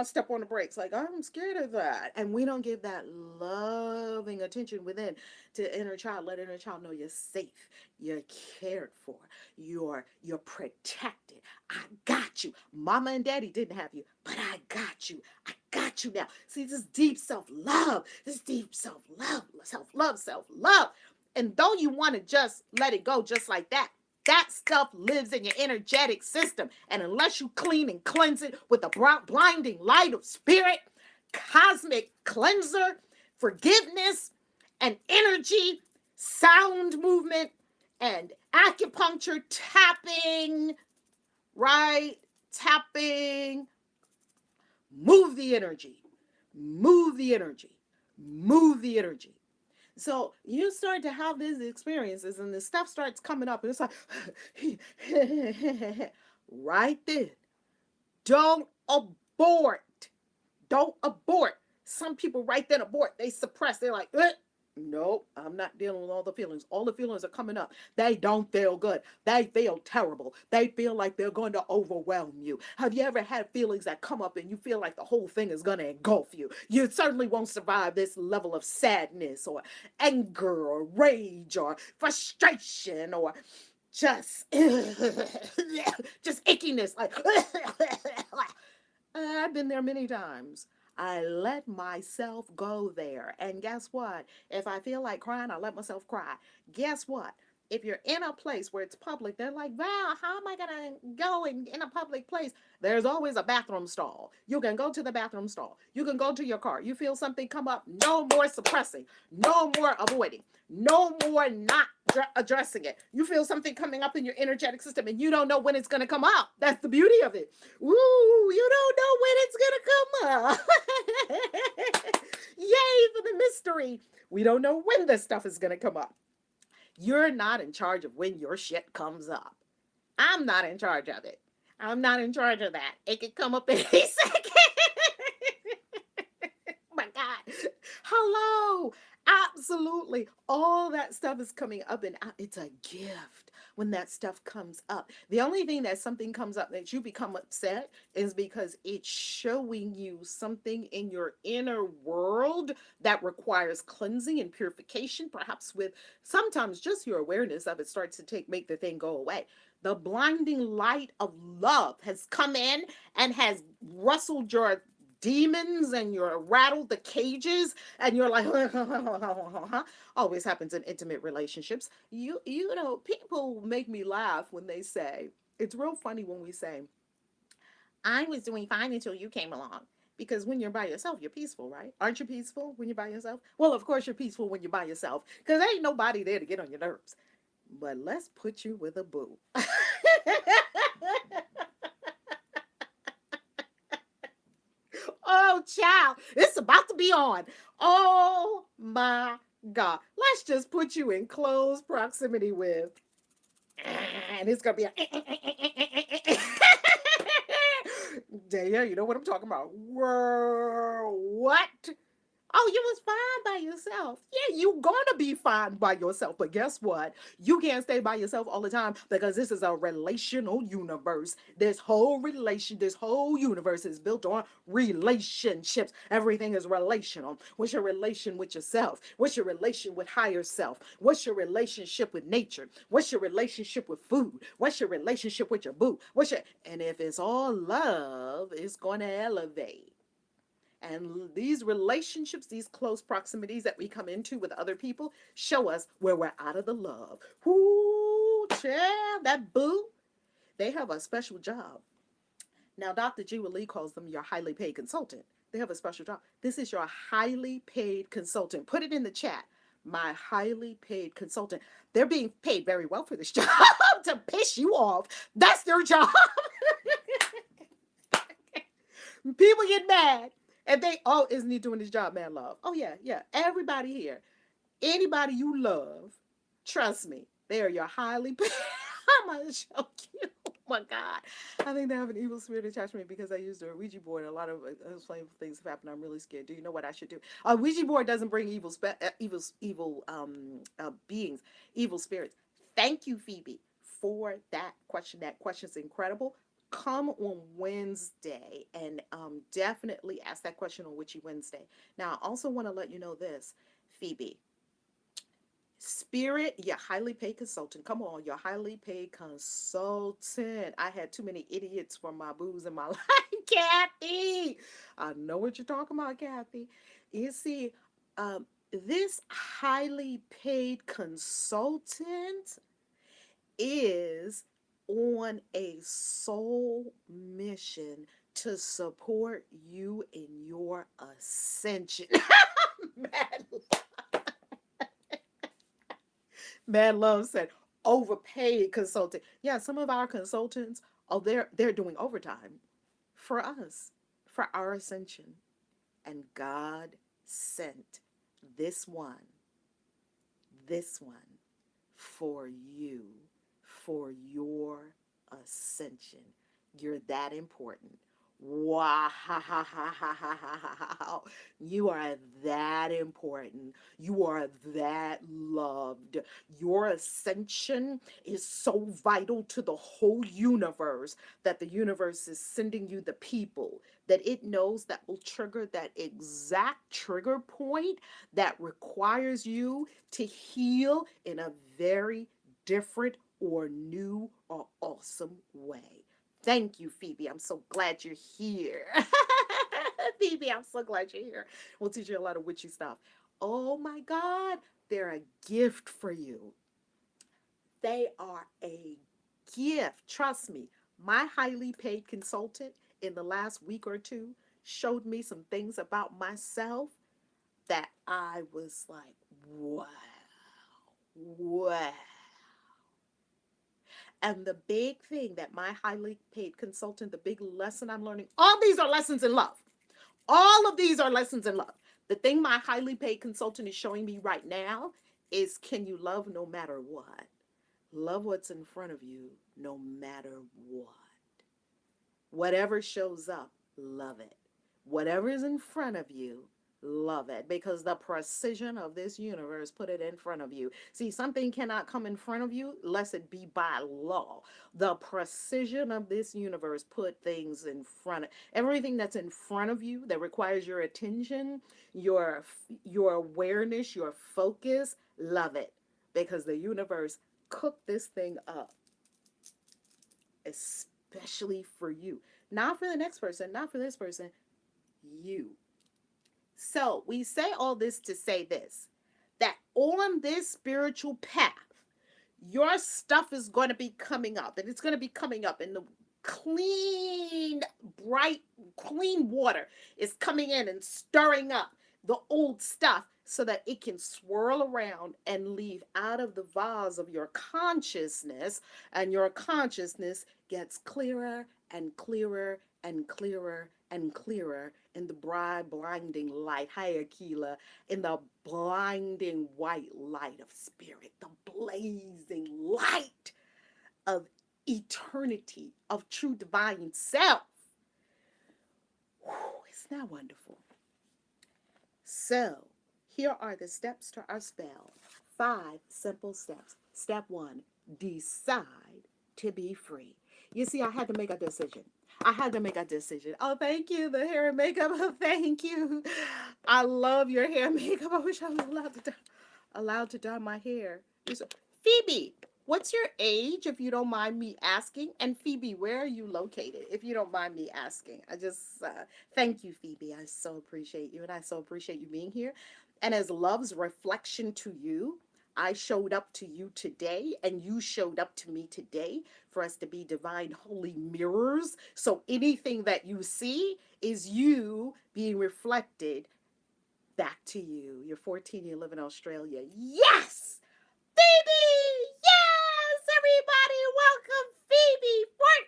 step on the brakes. Like, I'm scared of that. And we don't give that loving attention within to the inner child. Let inner child know you're safe. You're cared for. You're protected. I got you. Mama and daddy didn't have you, but I got you. I got you now. See, this deep self-love, self-love. And though you want to just let it go just like that, that stuff lives in your energetic system. And unless you clean and cleanse it with the blinding light of spirit, cosmic cleanser, forgiveness, and energy, sound movement, and acupuncture tapping, right? Tapping. Move the energy. So you start to have these experiences and the stuff starts coming up and it's like, right then, don't abort. Some people right then abort. They suppress. They're like, "Eh, nope, I'm not dealing with all the feelings. All the feelings are coming up. They don't feel good. They feel terrible. They feel like they're going to overwhelm you. Have you ever had feelings that come up and you feel like the whole thing is going to engulf you? You certainly won't survive this level of sadness or anger or rage or frustration or just just ickiness like I've been there many times. I let myself go there. And guess what? If I feel like crying, I let myself cry. Guess what? If you're in a place where it's public, they're like, Val, how am I going to go in a public place? There's always a bathroom stall. You can go to the bathroom stall. You can go to your car. You feel something come up. No more suppressing. No more avoiding. No more not addressing it. You feel something coming up in your energetic system and you don't know when it's going to come out. That's the beauty of it. Woo, you don't know when it's going to come up. Yay for the mystery. We don't know when this stuff is going to come up. You're not in charge of when your shit comes up. I'm not in charge of it. I'm not in charge of that. It could come up any second. My God. Hello. Absolutely. All that stuff is coming up and it's a gift when that stuff comes up. The only thing that something comes up that you become upset is because it's showing you something in your inner world that requires cleansing and purification, perhaps with sometimes just your awareness of it starts to make the thing go away. The blinding light of love has come in and has rustled your demons and you're rattled the cages and you're like always happens in intimate relationships. You know, people make me laugh when they say, it's real funny when we say, I was doing fine until you came along. Because when you're by yourself, you're peaceful, right? Aren't you peaceful when you're by yourself? Well, of course you're peaceful when you're by yourself because there ain't nobody there to get on your nerves. But let's put you with a boo. Oh, child, it's about to be on. Oh, my God. Let's just put you in close proximity with, and it's going to be a, yeah, you know what I'm talking about. Whoa, what? Oh, you was fine by yourself. Yeah, you gonna be fine by yourself. But guess what? You can't stay by yourself all the time because this is a relational universe. This whole universe is built on relationships. Everything is relational. What's your relation with yourself? What's your relation with higher self? What's your relationship with nature? What's your relationship with food? What's your relationship with your boo? And if it's all love, it's gonna elevate. And these relationships, these close proximities that we come into with other people show us where we're out of the love. Whoo, child, that boo, they have a special job. Now, Dr. G. Lee calls them your highly paid consultant. They have a special job. This is your highly paid consultant. Put it in the chat. My highly paid consultant. They're being paid very well for this job to piss you off. That's their job. People get mad. And they, oh, isn't he doing his job, man, love? Oh, yeah, yeah. Everybody here, anybody you love, trust me, they are your highly paid. I'm going to show you. Oh, my God. I think they have an evil spirit attached to me because I used a Ouija board. A lot of unexplainable things have happened. I'm really scared. Do you know what I should do? A Ouija board doesn't bring evil beings, evil spirits. Thank you, Phoebe, for that question. That question's incredible. Come on Wednesday and definitely ask that question on Witchy Wednesday. Now, I also want to let you know this, Phoebe. Spirit, your highly paid consultant. Come on, your highly paid consultant. I had too many idiots for my booze in my life. Kathy, I know what you're talking about, Kathy. You see, this highly paid consultant is on a soul mission to support you in your ascension. Mad, Mad Love said, overpaid consultant. Yeah, some of our consultants, oh, they're doing overtime for us, for our ascension. And God sent this one, this one for you, for your ascension. You're that important. Wow. You are that important. You are that loved. Your ascension is so vital to the whole universe that the universe is sending you the people that it knows that will trigger that exact trigger point that requires you to heal in a very different or new or awesome way. Thank you, Phoebe. I'm so glad you're here. Phoebe, I'm so glad you're here. We'll teach you a lot of witchy stuff. Oh my God, they're a gift for you. They are a gift. Trust me, my highly paid consultant in the last week or two showed me some things about myself that I was like, wow, wow. And the big thing that my highly paid consultant, the big lesson I'm learning, all these are lessons in love. All of these are lessons in love. The thing my highly paid consultant is showing me right now is, can you love no matter what? Love what's in front of you no matter what. Whatever shows up, love it. Whatever is in front of you, love it, because the precision of this universe put it in front of you. See, something cannot come in front of you unless it be by law. The precision of this universe put things in front of everything that's in front of you that requires your attention, your your awareness, your focus. Love it, because the universe cooked this thing up especially for you. Not for the next person, not for this person, you. So we say all this to say this, that on this spiritual path, your stuff is going to be coming up, and it's going to be coming up in the clean, bright, clean water is coming in and stirring up the old stuff so that it can swirl around and leave out of the vase of your consciousness, and your consciousness gets clearer and clearer and clearer and clearer in the bright, blinding light. Hi, Akila. In the blinding white light of spirit, the blazing light of eternity, of true divine self. Whew, isn't that wonderful? So, here are the steps to our spell. 5 simple steps. Step 1, decide to be free. You see, I had to make a decision. I had to make a decision. Oh, thank you, the hair and makeup. Oh, thank you. I love your hair and makeup. I wish I was allowed to dye my hair. Phoebe, what's your age, if you don't mind me asking? And Phoebe, where are you located, if you don't mind me asking? I just thank you, Phoebe. I so appreciate you, and I so appreciate you being here. And as love's reflection to you, I showed up to you today, and you showed up to me today for us to be divine holy mirrors. So anything that you see is you being reflected back to you. You're 14, you live in Australia. Yes! Phoebe! Yes! Everybody, welcome Phoebe,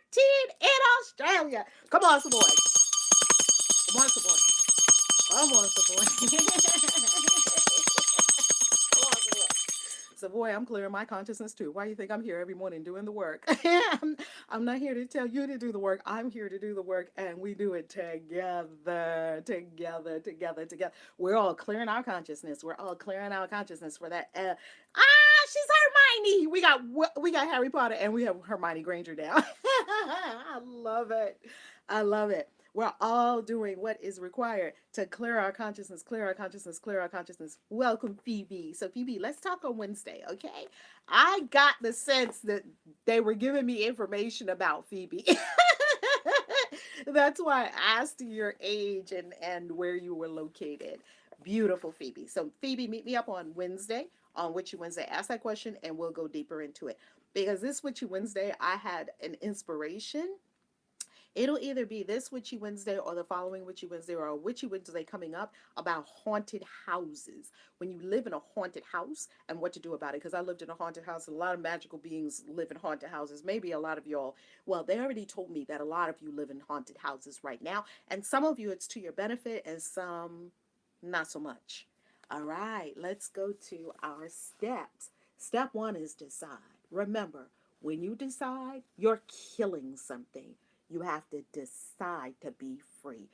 14 in Australia. Come on, Savoy. Come on, Savoy. Come on, Savoy. Come on, Savoy. So, boy, I'm clearing my consciousness too. Why do you think I'm here every morning doing the work? I'm not here to tell you to do the work. I'm here to do the work, and we do it together, together, together, together. We're all clearing our consciousness. We're all clearing our consciousness for that. She's Hermione. We got Harry Potter, and we have Hermione Granger now. I love it. I love it. We're all doing what is required to clear our consciousness, clear our consciousness, clear our consciousness. Welcome, Phoebe. So, Phoebe, let's talk on Wednesday, okay? I got the sense that they were giving me information about Phoebe. That's why I asked your age and where you were located. Beautiful, Phoebe. So, Phoebe, meet me up on Wednesday, on Witchy Wednesday. Ask that question, and we'll go deeper into it. Because this Witchy Wednesday, I had an inspiration. It'll either be this Witchy Wednesday or the following Witchy Wednesday or a Witchy Wednesday coming up about haunted houses. When you live in a haunted house and what to do about it. Because I lived in a haunted house, and a lot of magical beings live in haunted houses. Maybe a lot of y'all, well, they already told me that a lot of you live in haunted houses right now. And some of you, it's to your benefit, and some, not so much. All right, let's go to our steps. Step 1 is decide. Remember, when you decide, you're killing something. You have to decide to be free.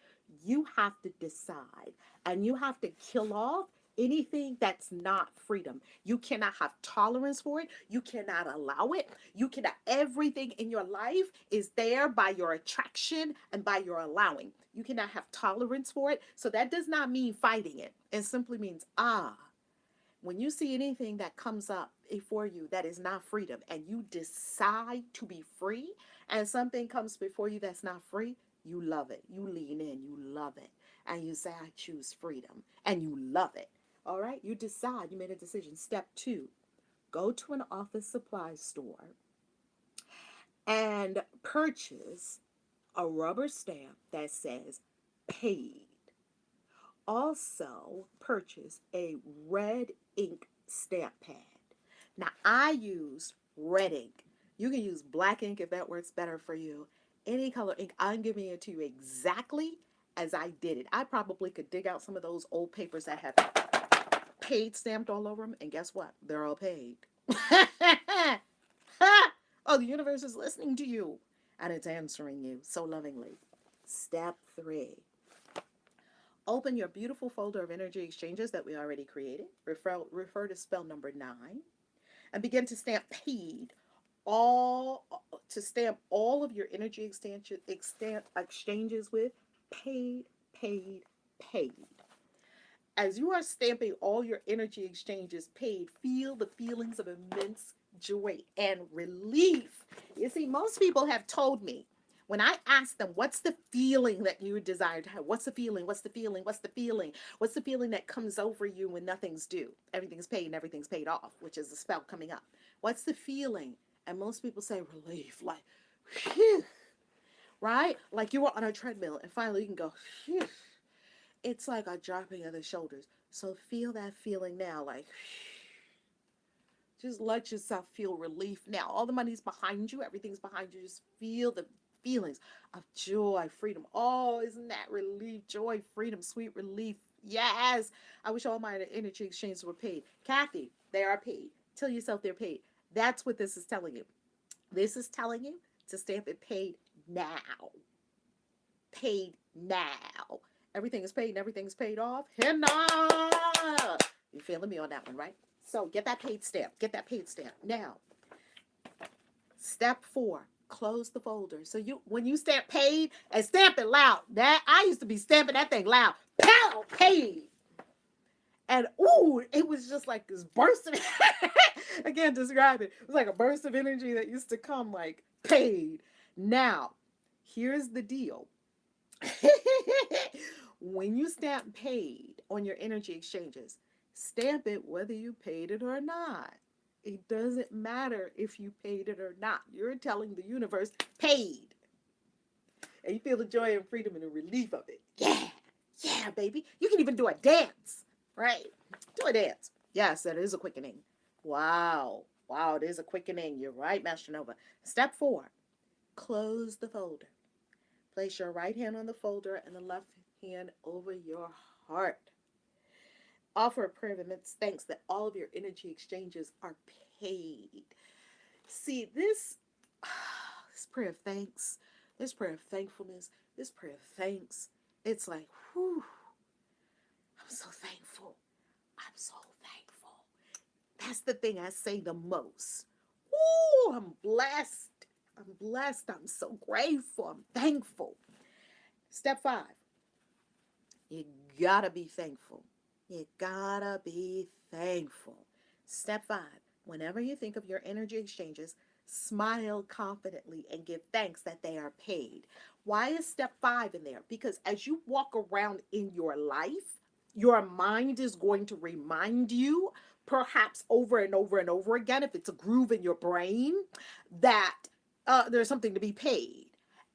You have to decide, and you have to kill off anything that's not freedom. You cannot have tolerance for it. You cannot allow it. You cannot, everything in your life is there by your attraction and by your allowing. You cannot have tolerance for it. So that does not mean fighting it. It simply means, when you see anything that comes up before you that is not freedom and you decide to be free, and something comes before you that's not free, you love it. You lean in, you love it. And you say, I choose freedom. And you love it. All right? You decide, you made a decision. Step 2, go to an office supply store and purchase a rubber stamp that says paid. Also, purchase a red ink stamp pad. Now, I use red ink. You can use black ink if that works better for you. Any color ink, I'm giving it to you exactly as I did it. I probably could dig out some of those old papers that have paid stamped all over them, and guess what? They're all paid. Oh, the universe is listening to you, and it's answering you so lovingly. Step 3. Open your beautiful folder of energy exchanges that we already created. Refer to spell number 9 and begin to stamp paid all of your energy exchanges with paid, paid, paid. As you are stamping all your energy exchanges paid, feel the feelings of immense joy and relief. You see, most people have told me, when I ask them, what's the feeling that you desire to have? What's the feeling? What's the feeling? What's the feeling? What's the feeling that comes over you when nothing's due? Everything's paid and everything's paid off, which is the spell coming up. What's the feeling? And most people say relief, like, phew, right? Like you were on a treadmill and finally you can go, phew. It's like a dropping of the shoulders. So feel that feeling now, like, just let yourself feel relief now. All the money's behind you. Everything's behind you. Just feel the feelings of joy, freedom. Oh, isn't that relief, joy, freedom, sweet relief? Yes. I wish all my energy exchanges were paid. Kathy, they are paid. Tell yourself they're paid. That's what this is telling you. This is telling you to stamp it paid now. Paid now. Everything is paid and everything is paid off. Henna! You're feeling me on that one, right? So get that paid stamp. Get that paid stamp. Now, step 4, close the folder. So when you stamp paid, and stamp it loud. That I used to be stamping that thing loud. Pow! Paid. And ooh, it was just like this burst of I can't describe it. It was like a burst of energy that used to come like paid. Now, here's the deal. When you stamp paid on your energy exchanges, stamp it whether you paid it or not. It doesn't matter if you paid it or not. You're telling the universe, paid. And you feel the joy and freedom and the relief of it. Yeah, yeah, baby. You can even do a dance, right? Do a dance. Yes, that is a quickening. Wow. Wow, it is a quickening. You're right, Master Nova. Step 4, close the folder. Place your right hand on the folder and the left hand over your heart. Offer a prayer of immense thanks that all of your energy exchanges are paid. See, this prayer of thanks, this prayer of thankfulness, this prayer of thanks, it's like, whew, I'm so thankful. I'm so thankful. That's the thing I say the most. Ooh, I'm blessed. I'm blessed. I'm so grateful. I'm thankful. Step 5, you gotta be thankful. You gotta be thankful. Step 5, whenever you think of your energy exchanges, smile confidently and give thanks that they are paid. Why is step 5 in there? Because as you walk around in your life, your mind is going to remind you, perhaps over and over and over again, if it's a groove in your brain, that there's something to be paid.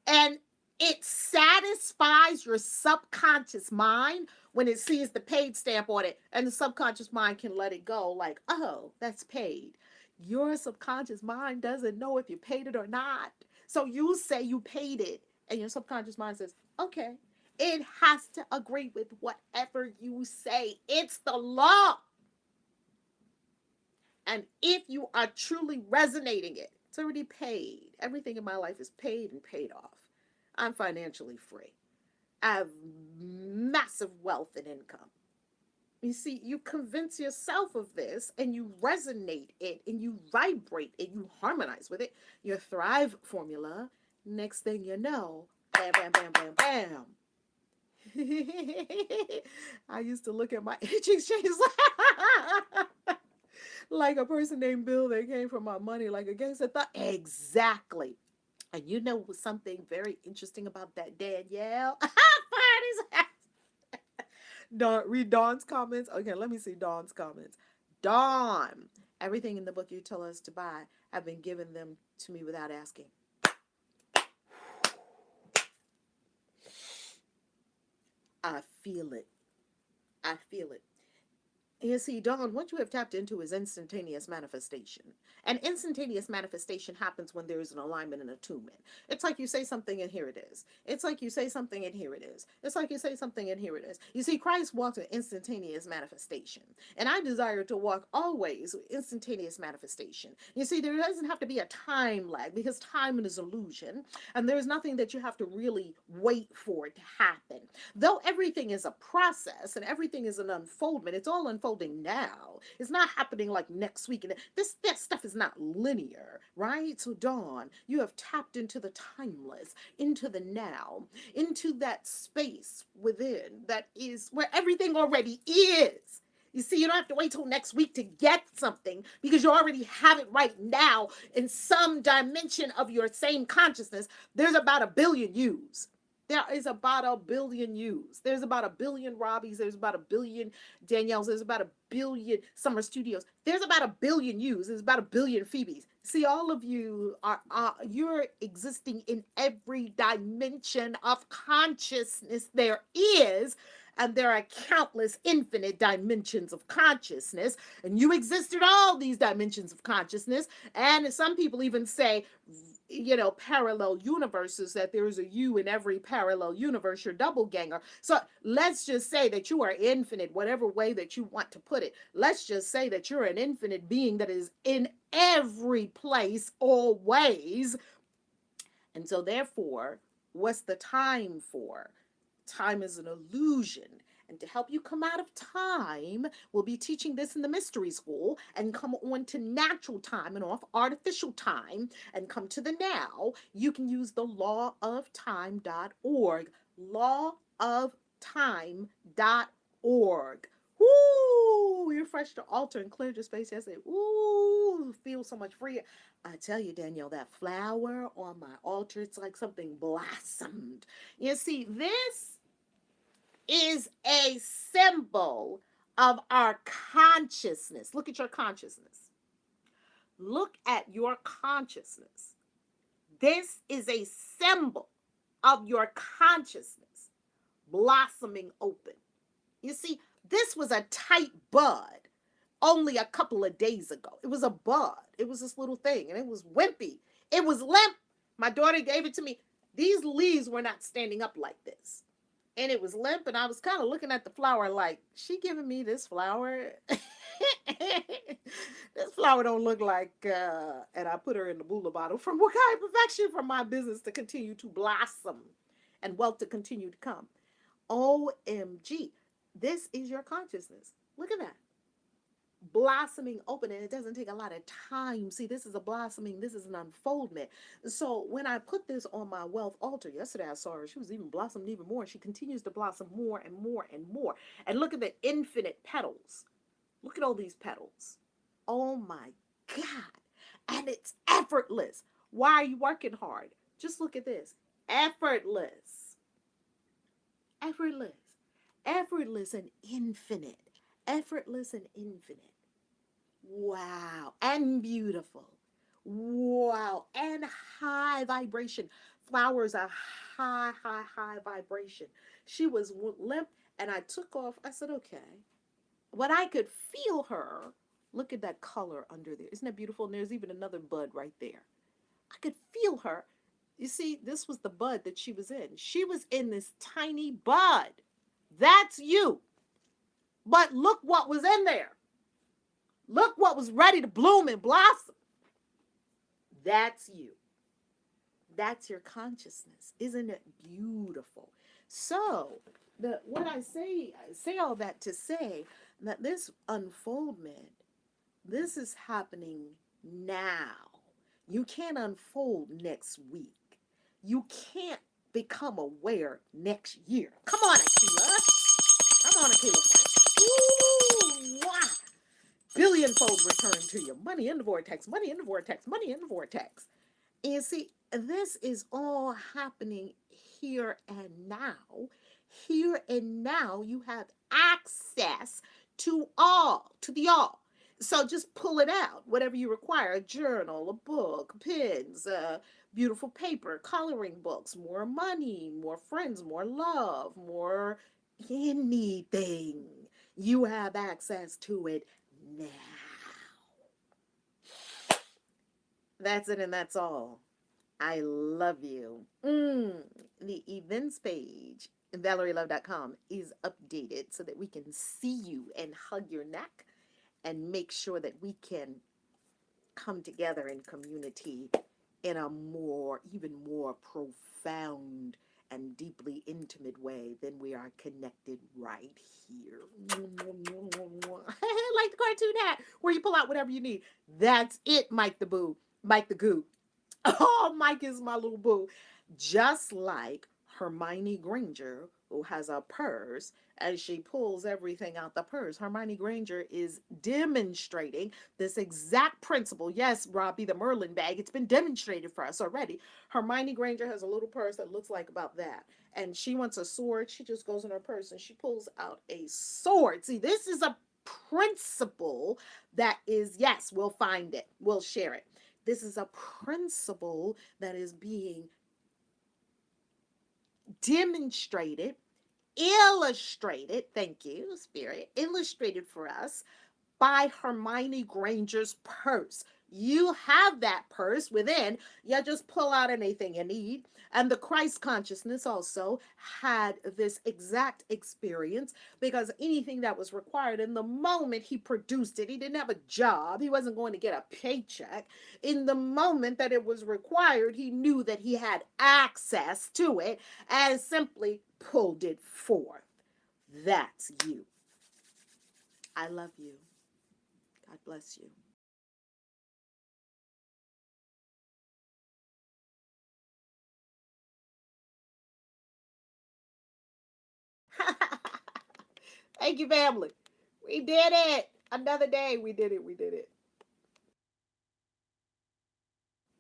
And it satisfies your subconscious mind when it sees the paid stamp on it, and the subconscious mind can let it go like, oh, that's paid. Your subconscious mind doesn't know if you paid it or not. So you say you paid it, and your subconscious mind says, okay. It has to agree with whatever you say. It's the law. And if you are truly resonating it, it's already paid. Everything in my life is paid and paid off. I'm financially free. I have massive wealth and income. You see, you convince yourself of this and you resonate it and you vibrate and you harmonize with it. Your Thrive formula, next thing you know, bam, bam, bam, bam, bam. I used to look at my energy exchange like a person named Bill that came for my money like a gangster thought. Exactly. And you know something very interesting about that, Danielle? Dawn, read Dawn's comments. Okay, let me see Dawn's comments. Dawn, everything in the book you tell us to buy, have been given them to me without asking. I feel it. I feel it. You see, Dawn, what you have tapped into is instantaneous manifestation. And instantaneous manifestation happens when there is an alignment and attunement. It's like you say something and here it is. It's like you say something and here it is. It's like you say something and here it is. You see, Christ walked in instantaneous manifestation. And I desire to walk always with instantaneous manifestation. You see, there doesn't have to be a time lag because time is illusion. And there's nothing that you have to really wait for it to happen. Though everything is a process and everything is an unfoldment, it's all unfolding now. It's not happening like next week. And that stuff is not linear, right? So Dawn, you have tapped into the timeless, into the now, into that space within that is where everything already is. You see, you don't have to wait till next week to get something because you already have it right now in some dimension of your same consciousness. There's about 1,000,000,000 yous. There is about 1,000,000,000 yous. There's about 1,000,000,000 Robbies. There's about 1,000,000,000 Danielles. There's about 1,000,000,000 Summer Studios. There's about 1,000,000,000 yous. There's about 1,000,000,000 Phoebes. See, all of you are you're existing in every dimension of consciousness there is. And there are countless infinite dimensions of consciousness. And you exist in all these dimensions of consciousness. And some people even say, parallel universes, that there is a you in every parallel universe, your double ganger. So let's just say that you are infinite, whatever way that you want to put it. Let's just say that you're an infinite being that is in every place, always. And so therefore, what's the time for? Time is an illusion. And to help you come out of time, we'll be teaching this in the mystery school and come on to natural time and off artificial time and come to the now. You can use the lawoftime.org, lawoftime.org. Woo! You refreshed the altar and cleared your space yesterday. Ooh, feel so much freer. I tell you, Danielle, that flower on my altar, it's like something blossomed. You see, this is a symbol of our consciousness. Look at your consciousness. Look at your consciousness. This is a symbol of your consciousness blossoming open. You see, this was a tight bud only a couple of days ago. It was a bud. It was this little thing, and it was wimpy. It was limp. My daughter gave it to me. These leaves were not standing up like this. And it was limp, and I was kind of looking at the flower like, she giving me this flower? This flower don't look like, and I put her in the boola bottle from Wakai Perfection for my business to continue to blossom and wealth to continue to come. OMG. This is your consciousness. Look at that. Blossoming open, and it doesn't take a lot of time. See, this is a blossoming, this is an unfoldment. So when I put this on my wealth altar yesterday, I saw her, she was even blossomed even more. She continues to blossom more and more and more. And look at the infinite petals. Look at all these petals. Oh my God. And it's effortless. Why are you working hard? Just look at this. Effortless. Effortless. Effortless and infinite. Effortless and infinite. Wow. And beautiful. Wow. And high vibration. Flowers are high, high, high vibration. She was limp, and I took off. I said, okay. But I could feel her. Look at that color under there. Isn't that beautiful? And there's even another bud right there. I could feel her. You see, this was the bud that she was in. She was in this tiny bud. That's you. But look what was in there. Look what was ready to bloom and blossom. That's you. That's your consciousness. Isn't it beautiful? So, what I say all that to say that this unfoldment, this is happening now. You can't unfold next week. You can't become aware next year. Come on, Akila. Come on, Akila Frank. Ooh, wow. Billionfold return to you. Money in the vortex, money in the vortex, money in the vortex. And see, this is all happening here and now. Here and now, you have access to the all. So just pull it out, whatever you require, a journal, a book, pens, beautiful paper, coloring books, more money, more friends, more love, more anything. You have access to it now. That's it and that's all. I love you. The events page, ValerieLove.com, is updated so that we can see you and hug your neck and make sure that we can come together in community in a even more profound and deeply intimate way than we are connected right here. Like the cartoon hat where you pull out whatever you need. That's it, Mike the Boo. Mike the Goo. Oh, Mike is my little boo. Just like Hermione Granger, who has a purse, as she pulls everything out the purse, Hermione Granger is demonstrating this exact principle. Yes, Robbie, the Merlin bag, it's been demonstrated for us already. Hermione Granger has a little purse that looks like about that. And she wants a sword. She just goes in her purse and she pulls out a sword. See, this is a principle that is, yes, we'll find it, we'll share it. This is a principle that is being demonstrated, illustrated, thank you, Spirit, illustrated for us by Hermione Granger's purse. You have that purse within. You just pull out anything you need. And the Christ consciousness also had this exact experience because anything that was required in the moment he produced it, he didn't have a job. He wasn't going to get a paycheck. In the moment that it was required, he knew that he had access to it and simply pulled it forth. That's you. I love you. God bless you. Thank you, family. We did it. Another day. We did it. We did it.